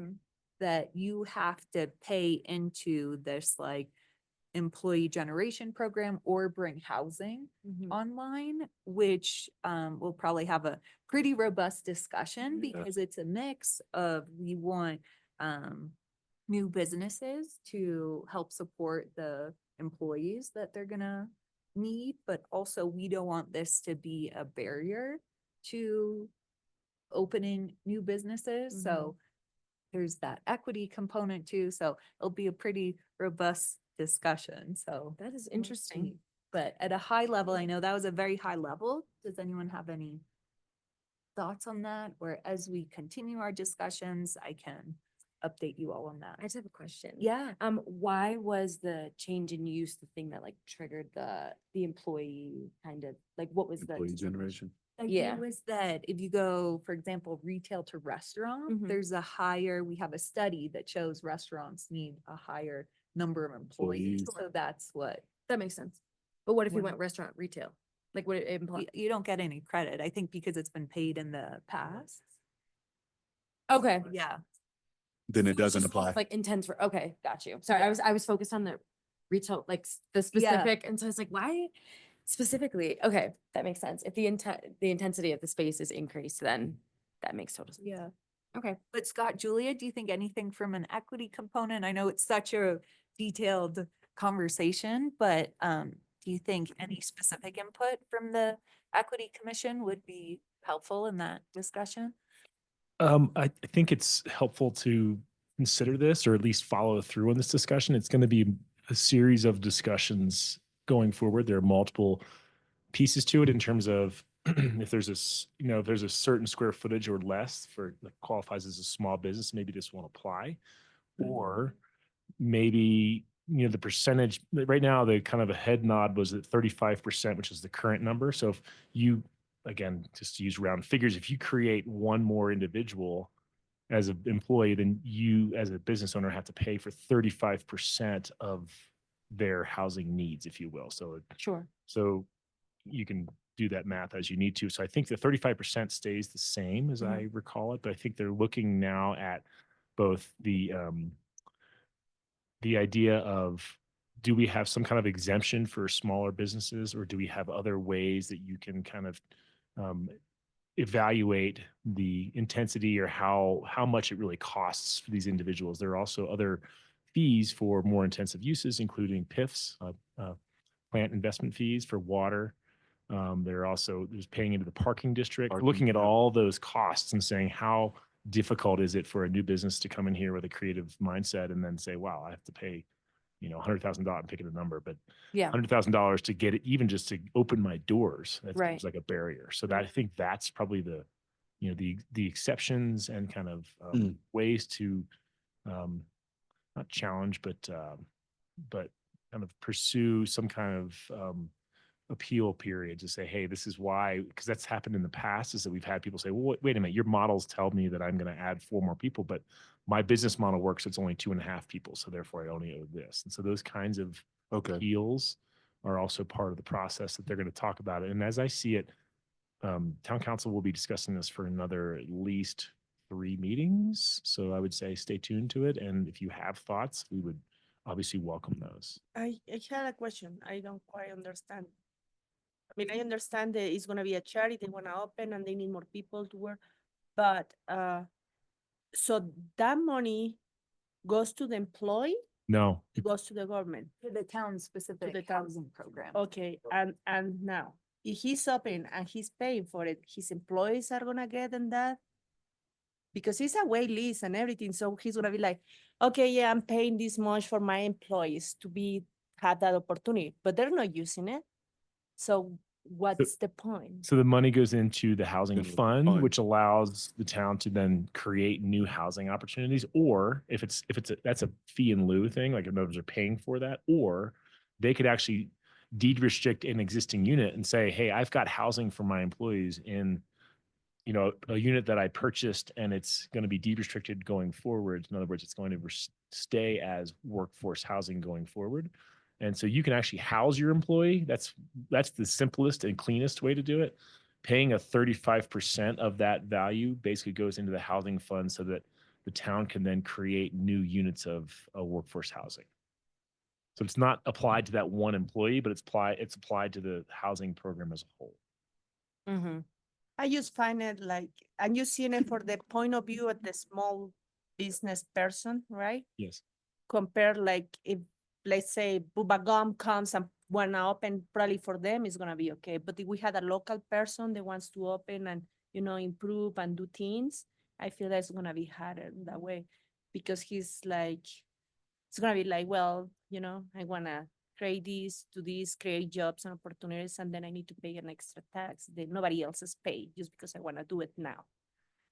that you have to pay into this like employee generation program or bring housing online, which we'll probably have a pretty robust discussion because it's a mix of we want new businesses to help support the employees that they're gonna need, but also we don't want this to be a barrier to opening new businesses. So there's that equity component too. So it'll be a pretty robust discussion. So That is we'll interesting. see. But at a high level, I know that was a very high level. Does anyone have any thoughts on that? Or as we continue our discussions, I can update you all on that. I just have a question. Yeah. Why was the change in use the thing that like triggered the employee kind of, like, what was the? Employee generation. The idea Yeah. was that if you go, for example, retail to restaurant, Mhm. there's a higher, we have a study that shows restaurants need a higher number of employees. Employees. So that's what, That makes sense. But what if you When- went restaurant retail? Like, what it imply? you don't get any credit, I think, because it's been paid in the past. Okay. Yeah. Then So it it's doesn't just apply. Like intense for, okay, got you. Sorry, I was focused on the retail, like the specific, and so I was like, why specifically? Okay, that makes sense. If the intensity of the space is increased, then that makes total sense. Yeah. Okay. But Scott, Julia, do you think anything from an equity component? I know it's such a detailed conversation, but do you think any specific input from the Equity Commission would be helpful in that discussion? I think it's helpful to consider this or at least follow through on this discussion. It's going to be a series of discussions going forward. There are multiple pieces to it in terms of if there's if there's a certain square footage or less for that qualifies as a small business, maybe this won't apply. Or maybe, the percentage right now, the kind of a head nod was at 35%, which is the current number. So if you, again, just to use round figures, if you create one more individual as an employee, then you as a business owner have to pay for 35% of their housing needs, if you will. Sure. So you can do that math as you need to. So I think the 35% stays the same as I recall it, but I think they're looking now at both the idea of, do we have some kind of exemption for smaller businesses, or do we have other ways that you can kind of evaluate the intensity or how much it really costs for these individuals? There are also other fees for more intensive uses, including PIFs, plant investment fees for water. There's paying into the parking district, Parking, looking at yeah. all those costs and saying, how difficult is it for a new business to come in here with a creative mindset and then say, wow, I have to pay, $100,000, I'm picking a number, but Yeah. $100,000 to get it, even just to open my doors, that Right. seems like a barrier. So that, I think that's probably the exceptions and kind of ways to not challenge, but kind of pursue some kind of appeal period to say, hey, this is why, because that's happened in the past, is that we've had people say, well, wait a minute, your models tell me that I'm going to add 4 more people, but my business model works, it's only 2.5 people, so therefore I only owe this. And so those kinds of appeals are also part of the process that they're going to talk about it. And as I see it, town council will be discussing this for another at least 3 meetings. So I would say stay tuned to it. And if you have thoughts, we would obviously welcome those. I had a question. I don't quite understand. I mean, I understand that it's gonna be a charity, they wanna open and they need more people to work, but so that money goes to the employee, No, it goes to the government. To the town specific the town. housing program. Okay, and now, if he's open and he's paying for it, his employees are gonna get in that? Because it's a wait list and everything, so he's gonna be like, okay, yeah, I'm paying this much for my employees to have that opportunity, but they're not using it. So what's the point? So the money goes into the housing Into the fund, fund. which allows the town to then create new housing opportunities. Or if that's a fee in lieu thing, like if others are paying for that, or they could actually deed restrict an existing unit and say, hey, I've got housing for my employees in, a unit that I purchased and it's going to be deed restricted going forward. In other words, it's going to stay as workforce housing going forward. And so you can actually house your employee. That's the simplest and cleanest way to do it. Paying a 35% of that value basically goes into the housing fund so that the town can then create new units of workforce housing. So it's not applied to that one employee, but it's applied to the housing program as a whole. Mm-hmm. I just find it like, and you seen it for the point of view of the small business person, right? Yes. Compare like if, let's say, Bubba Gum comes and wanna open, probably for them it's gonna be okay. But if we had a local person that wants to open and, improve and do things, I feel that's gonna be harder that way. Because he's like, it's gonna be like, well, I wanna create this, do this, create jobs and opportunities, and then I need to pay an extra tax that nobody else is paid just because I wanna do it now.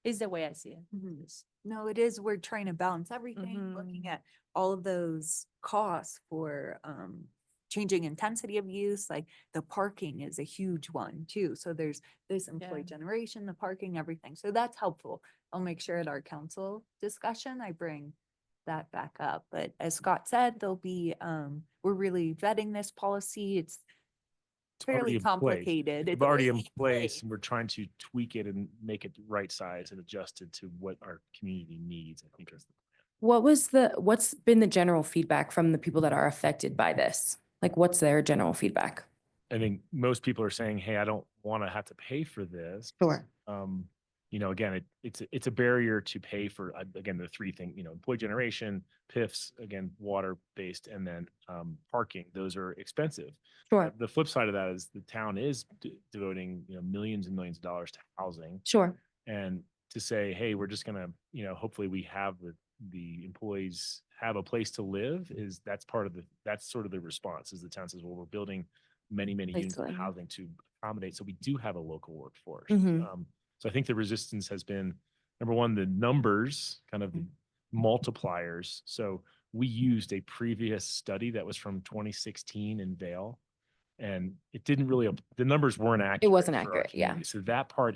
Is the way I see it. Yes. No, it is, we're trying to balance everything, looking Mhm. at all of those costs for changing intensity of use, like the parking is a huge one too. So there's this employee Yeah. generation, the parking, everything. So that's helpful. I'll make sure at our council discussion, I bring that back up. But as Scott said, there'll be, we're really vetting this policy. It's already fairly in place. complicated. It's already in place and we're trying to tweak it and make it right size and adjusted to what our community needs. I think is What's been the general feedback from the people that are affected by this? Like, what's their general feedback? I think most people are saying, hey, I don't want to have to pay for this. Sure. Again, it's a barrier to pay for, again, the three things, employee generation, PIFs, again, water-based, and then parking. Those are expensive. Sure. The flip side of that is the town is devoting, millions and millions of dollars to housing. Sure. And to say, hey, we're just gonna, hopefully we have the employees have a place to live that's sort of the response is the town says, well, we're building many units of housing to accommodate. So we do have a local workforce. Mhm. So I think the resistance has been, number one, the numbers, kind of the multipliers. So we used a previous study that was from 2016 in Vail, and it didn't really, the numbers weren't accurate. wasn't for our accurate, yeah. community. So that part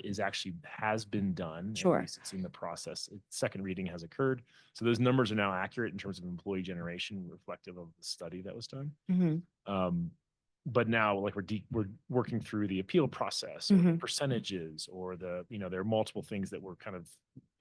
has been done. At Sure. least it's in the process. Second reading has occurred. So those numbers are now accurate in terms of employee generation, reflective of the study that was done. Mhm. But now, like we're working through the appeal process, or the Mhm. percentages, or there are multiple things that we're kind of,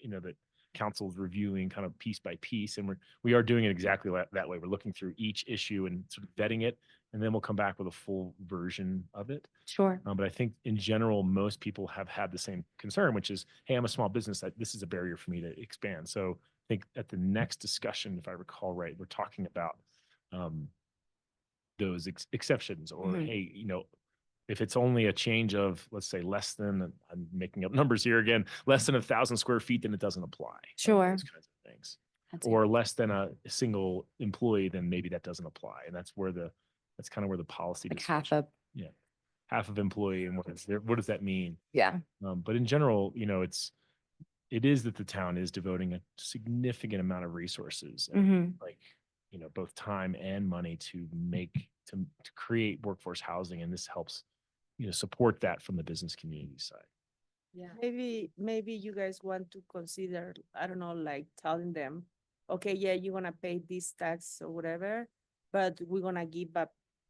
that council's reviewing kind of piece by piece, and we are doing it exactly that way. We're looking through each issue and sort of vetting it, and then we'll come back with a full version of it. Sure. But I think in general, most people have had the same concern, which is, hey, I'm a small business. This is a barrier for me to expand. So I think at the next discussion, if I recall right, we're talking about those exceptions, or Mhm. hey, if it's only a change of, let's say, less than, I'm making up numbers here again, less than 1,000 square feet, then it doesn't apply. Sure. Those kinds of things. That's Or less than a single employee, then maybe that doesn't apply. And that's kind of where the policy like half discussion- a, half of employee, and what does that mean? yeah. But in general, it is that the town is devoting a significant amount of resources, and Mhm. like, both time and money to create workforce housing. And this helps, support that from the business community side. Yeah. Maybe you guys want to consider, I don't know, like telling them, okay, yeah, you're gonna pay this tax or whatever, but we're gonna give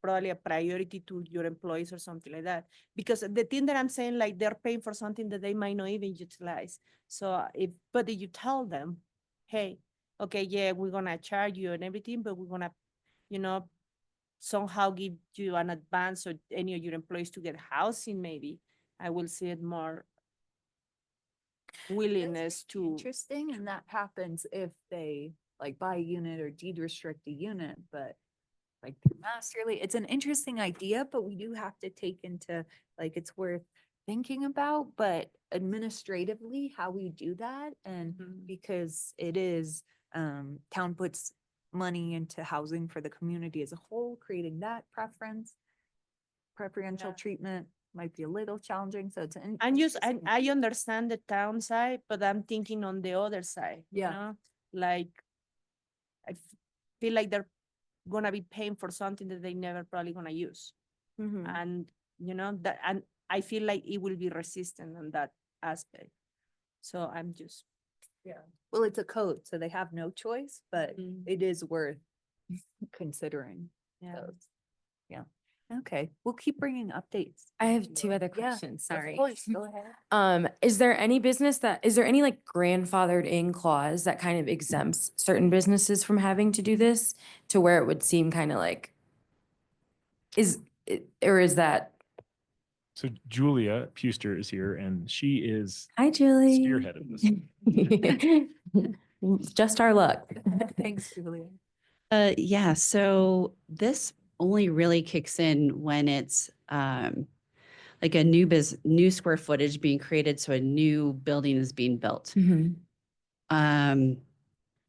probably a priority to your employees or something like that. Because the thing that I'm saying, like they're paying for something that they might not even utilize. So if you tell them, hey, okay, yeah, we're gonna charge you and everything, but we're gonna, somehow give you an advance or any of your employees to get housing, maybe I will see it more willingness to. Interesting, and that happens if they like buy a unit or deed restrict a unit, but like through masterly, it's an interesting idea, but we do have to take into, like, it's worth thinking about, but administratively, how we do that, and Mhm. because it is, town puts money into housing for the community as a whole, creating that preferential Yeah. treatment. might be a little challenging, so it's an. And just, I interesting- understand the town side, but I'm thinking on the other side, you Yeah. know? Like, feel like they're gonna be paying for something that they never probably gonna use. Mm-hmm. And, you know, that, and I feel like it will be resistant on that aspect. So I'm just, Well, it's a code, so they have no choice, but Mhm. it is worth considering. yeah. those. Yeah. Okay, we'll keep bringing updates. I have two other Yeah, questions, of sorry. course, go ahead. Is there any like grandfathered in clause that kind of exempts certain businesses from having to do this to where it would seem kind of like, or is that, So Julia Puster is here and she is hi, Julie. spearhead of this. Just our luck. Thanks, Julia. Yeah, so this only really kicks in when it's like a new square footage being created, so a new building is being built. Mhm.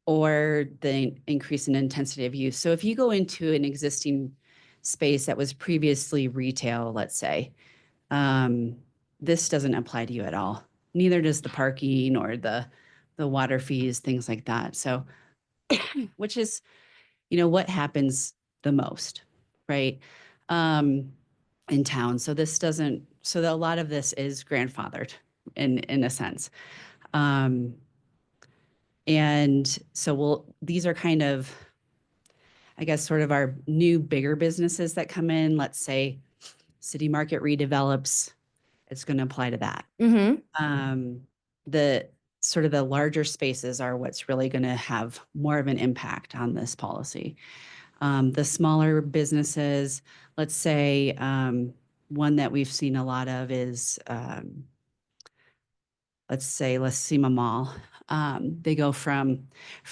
Or the increase in intensity of use. So if you go into an existing space that was previously retail, let's say, this doesn't apply to you at all. Neither does the parking or the water fees, things like that. So, which is, you know, what happens the most, right? In town. So this doesn't, so a lot of this is grandfathered in a sense. And so these are kind of, I guess, sort of our new bigger businesses that come in. Let's say City Market redevelops, it's going to apply to that. Mm-hmm. The sort of the larger spaces are what's really going to have more of an impact on this policy. The smaller businesses, let's say one that we've seen a lot of is, let's say, La Cima Mall. They go from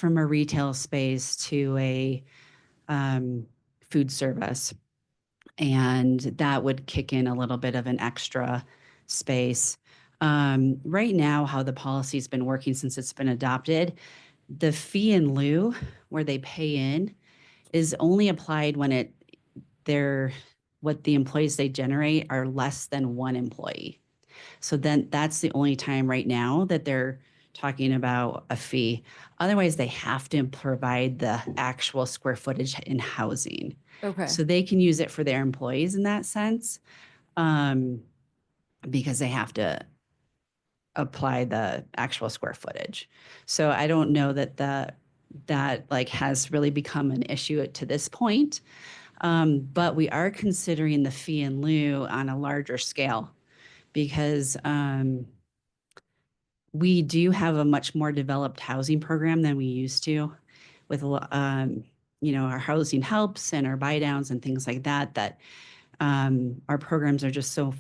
a retail space to a food service, and that would kick in a little bit of an extra space. Right now, how the policy's been working since it's been adopted, the fee in lieu where they pay in is only applied when what the employees they generate are less than one employee. So then that's the only time right now that they're talking about a fee. Otherwise, they have to provide the actual square footage in housing. Okay. So they can use it for their employees in that sense, because they have to apply the actual square footage. So I don't know that like has really become an issue to this point. But we are considering the fee in lieu on a larger scale because we do have a much more developed housing program than we used to with, you know, our housing helps and our buy downs and things like that, our programs are just so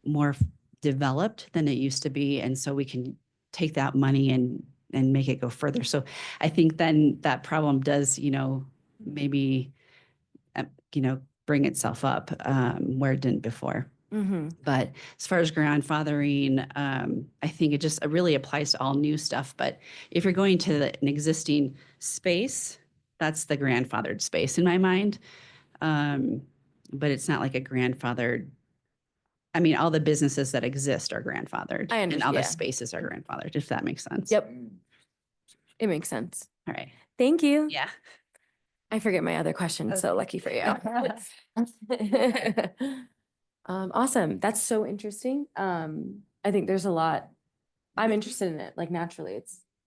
more developed than it used to be. And so we can take that money and make it go further. So I think then that problem does, you know, maybe, you know, bring itself up where it didn't before. Mm-hmm. But as far as grandfathering, I think it really applies to all new stuff. But if you're going to an existing space, that's the grandfathered space in my mind. But it's not like a grandfathered. I mean, all the businesses that exist are grandfathered. I And all the understand. spaces are grandfathered, if that makes sense. Yep. It makes sense. All right. Thank you. Yeah. I forget my other question, so lucky for you. Awesome. That's so interesting. I think there's a lot. I'm interested in it, like naturally.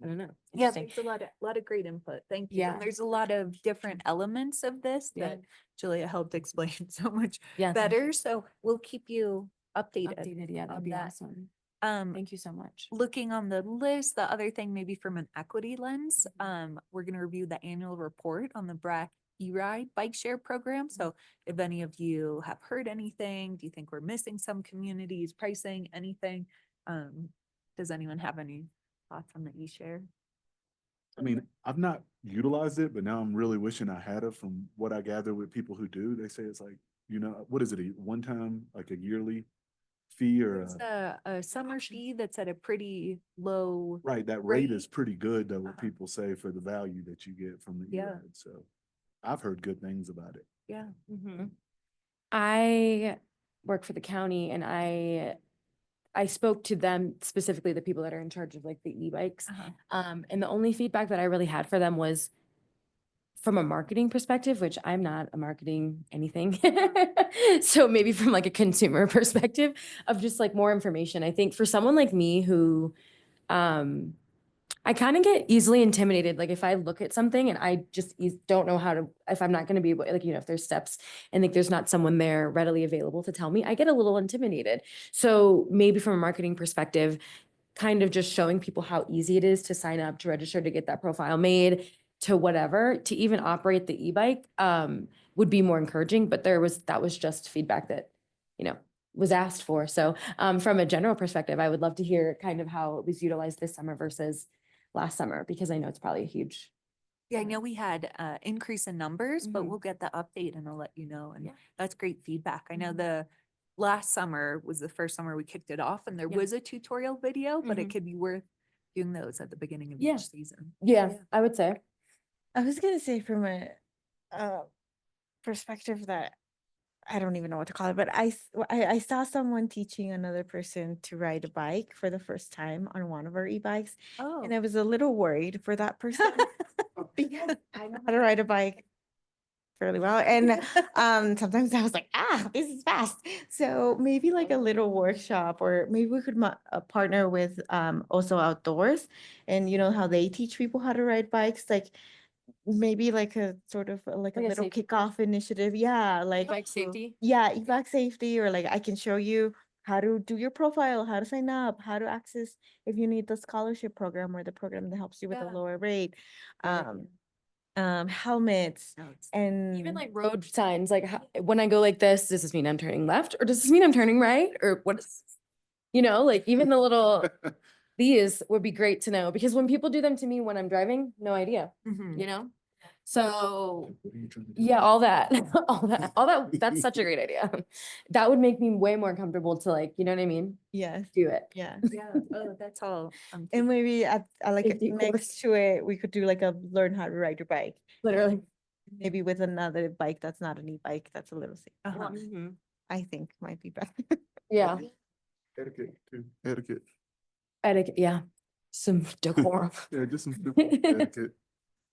I don't know. Yeah, Interesting. there's a lot of great input. Thank you. Yeah. And there's a lot of different elements of this Yeah. that Julia helped explain so much Yeah. thank you. better. So we'll keep you updated. Updated. Yeah, that'd on be that. awesome. Thank Thank you so much. looking on the list, the other thing maybe from an equity lens, we're going to review the annual report on the BRAC E-Ride bike share program. So if any of you have heard anything, do you think we're missing some communities, pricing, anything? Does anyone have any thoughts on the e-share? I mean, I've not utilized it, but now I'm really wishing I had it. From what I gather with people who do, they say it's like, you know, what is it, a one time, like a yearly fee or It's a summer fee that's at a pretty low. right, that rate is rate. pretty good, though, what Uh-huh. people say for the value that you get from the Yeah. E-Ride. So I've heard good things about it. Yeah. Mhm. I work for the county, and I spoke to them, specifically the people that are in charge of like the e-bikes. And the only feedback that I really had for them was from a marketing perspective, which I'm not a marketing anything. So maybe from like a consumer perspective of just like more information. I think for someone like me who, I kind of get easily intimidated. Like if I look at something and I just don't know how to, if I'm not going to be able, like, if there's steps and like there's not someone there readily available to tell me, I get a little intimidated. So maybe from a marketing perspective, kind of just showing people how easy it is to sign up, to register, to get that profile made, to whatever, to even operate the e-bike, would be more encouraging. But that was just feedback that, was asked for. So from a general perspective, I would love to hear kind of how it was utilized this summer versus last summer, because I know it's probably a huge. Yeah, I know we had increase in numbers, but Mhm. we'll get the update and I'll let you know. And Yeah. that's great feedback. I know Mhm. the last summer was the first summer we kicked it off and there Yeah. was a tutorial video, but it Mhm. could be worth doing those at the beginning of Yeah. each season. Yeah, I would say. I was gonna say from a perspective that I don't even know what to call it, but I saw someone teaching another person to ride a bike for the first time on one of our e-bikes, Oh, and I was a little worried for that person because I know how to ride a bike fairly well, and sometimes I was like, this is fast. So maybe like a little workshop, or maybe we could partner with also Outdoors, and you know how they teach people how to ride bikes, like maybe like a sort of like a Like a little safety kickoff initiative. Yeah, like Bike safety. yeah, e-bike safety, or like I can show you how to do your profile, how to sign up, how to access if you need the scholarship program or the program that helps you with a Yeah. lower rate, Right. helmets, no, it's- and Even like road signs, like when I go like this, does this mean I'm turning left or does this mean I'm turning right? Or what is, like even the little, these would be great to know, because when people do them to me when I'm driving, no idea, Mhm. So What are you trying to do? yeah, all that, that's such a great idea. That would make me way more comfortable to like, you know what I mean? yes, Do it. yeah. Yeah, oh, that's all. And maybe at like Safety course. next to it, we could do like a learn how to ride your bike, Literally. maybe with another bike that's not an e-bike, that's a little safe. Uh-huh. Mhm. I think might be better. Yeah, Etiquette too. Etiquette. etiquette, yeah, some decorum. Yeah, just some simple etiquette.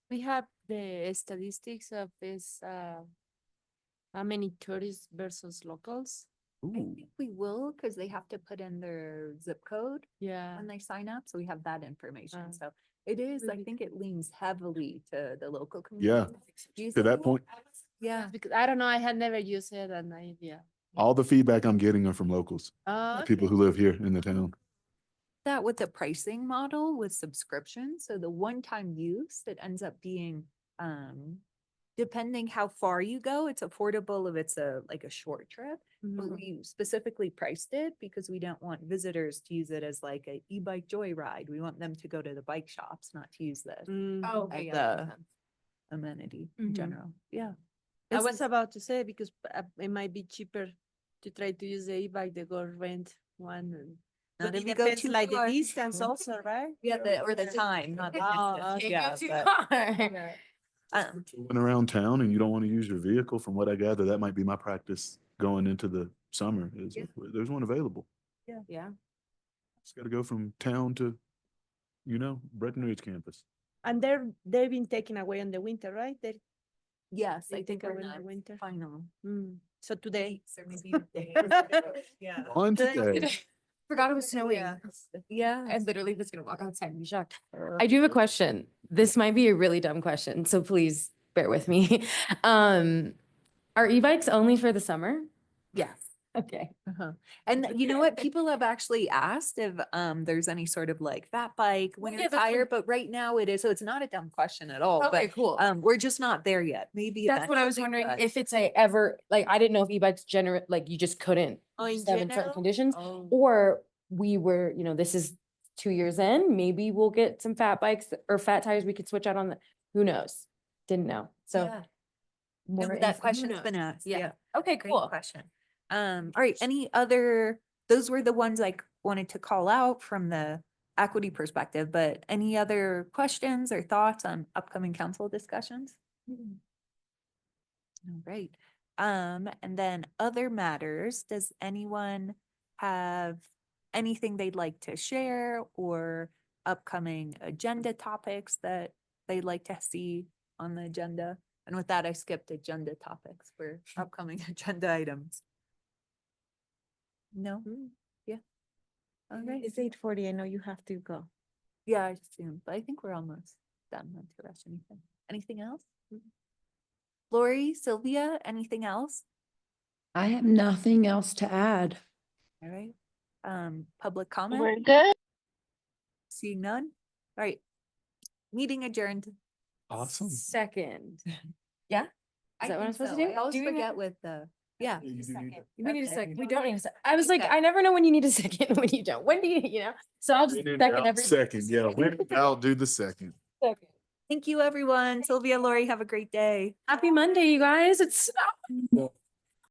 We have the statistics of this, how many tourists versus locals. I Ooh. think we will, because they have to put in their zip code Yeah. when they sign up, so we have that information. Uh, So it is, I really think it leans heavily to the local Yeah, community. Use to that it. point, Yeah. Because I don't know, I had never used it and all the feedback I'm getting are from locals, Oh, people who live here in the town. That with the pricing model with subscription, so the one-time use that ends up being, depending how far you go, it's affordable if it's like a short trip. But Mhm. we specifically priced it because we don't want visitors to use it as like a e-bike joyride. We want them to go to the bike shops, not to use this Mm. as yeah, that makes the sense. amenity in Mhm. general. Yeah. I This was is- about to say, because it might be cheaper to try to use the e-bike, they go rent one. And Not but if it you go depends too like the far. distance also, right? Yeah, or the time, not the Oh, distance. okay. Yeah, but, When around town and you don't want to use your vehicle, from what I gather, that might be my practice going into the summer is Yeah. there's one available. Yeah. Just got to go from town to, Breckenridge campus. And they've been taken away in the winter, right? yes, They I think take we're away in not the winter. final. So today. Weeks or maybe a day. Yeah. On today. Forgot it was snowing. Yeah. Yeah. I literally was gonna walk outside and be shocked. I do have a question. This might be a really dumb question, so please bear with me. Are e-bikes only for the summer? Yes. Okay. Uh-huh. And you know what? People have actually asked if there's any sort of like fat bike, winter yeah, that's tire, what- but right now it is, so it's not a dumb question at all. Okay, But cool. we're just not there yet. Maybe That's what I was eventually, wondering, but- if it's I didn't know if e-bikes generate, like you just couldn't Oh, in use them in certain general? conditions, Oh. or we were, this is 2 years in, maybe we'll get some fat bikes or fat tires we could switch out on the, who knows? Didn't know. So Yeah. more No, info, that who question's knows? been asked. Yeah. Yeah. Okay, Great cool. question. All right, those were the ones I wanted to call out from the equity perspective, but any other questions or thoughts on upcoming council discussions? All right, And then other matters, does anyone have anything they'd like to share or upcoming agenda topics that they'd like to see on the agenda? And with that, I skipped agenda topics for upcoming agenda items. No? Yeah. All right. It's 8:40. I know you have to go. Yeah, I assume, but I think we're almost done. Not to rush anything. Anything else? Lori, Sylvia, anything else? I have nothing else to add. All right. Public comment? We're good. Seeing none? All right. Meeting adjourned. Awesome. Second. Yeah? Is that what I'm supposed to do? I always Do we forget with the, yeah. Yeah, you do need to- We need a Okay. second. We don't need a second. I was like, Okay. I never know when you need a second and when you don't. When do you know? So I'll just When in second doubt, every. Second, yeah, when in doubt, do the second. Second. Thank you, everyone. Sylvia, Lori, have a great day. Happy Monday, you guys. It's.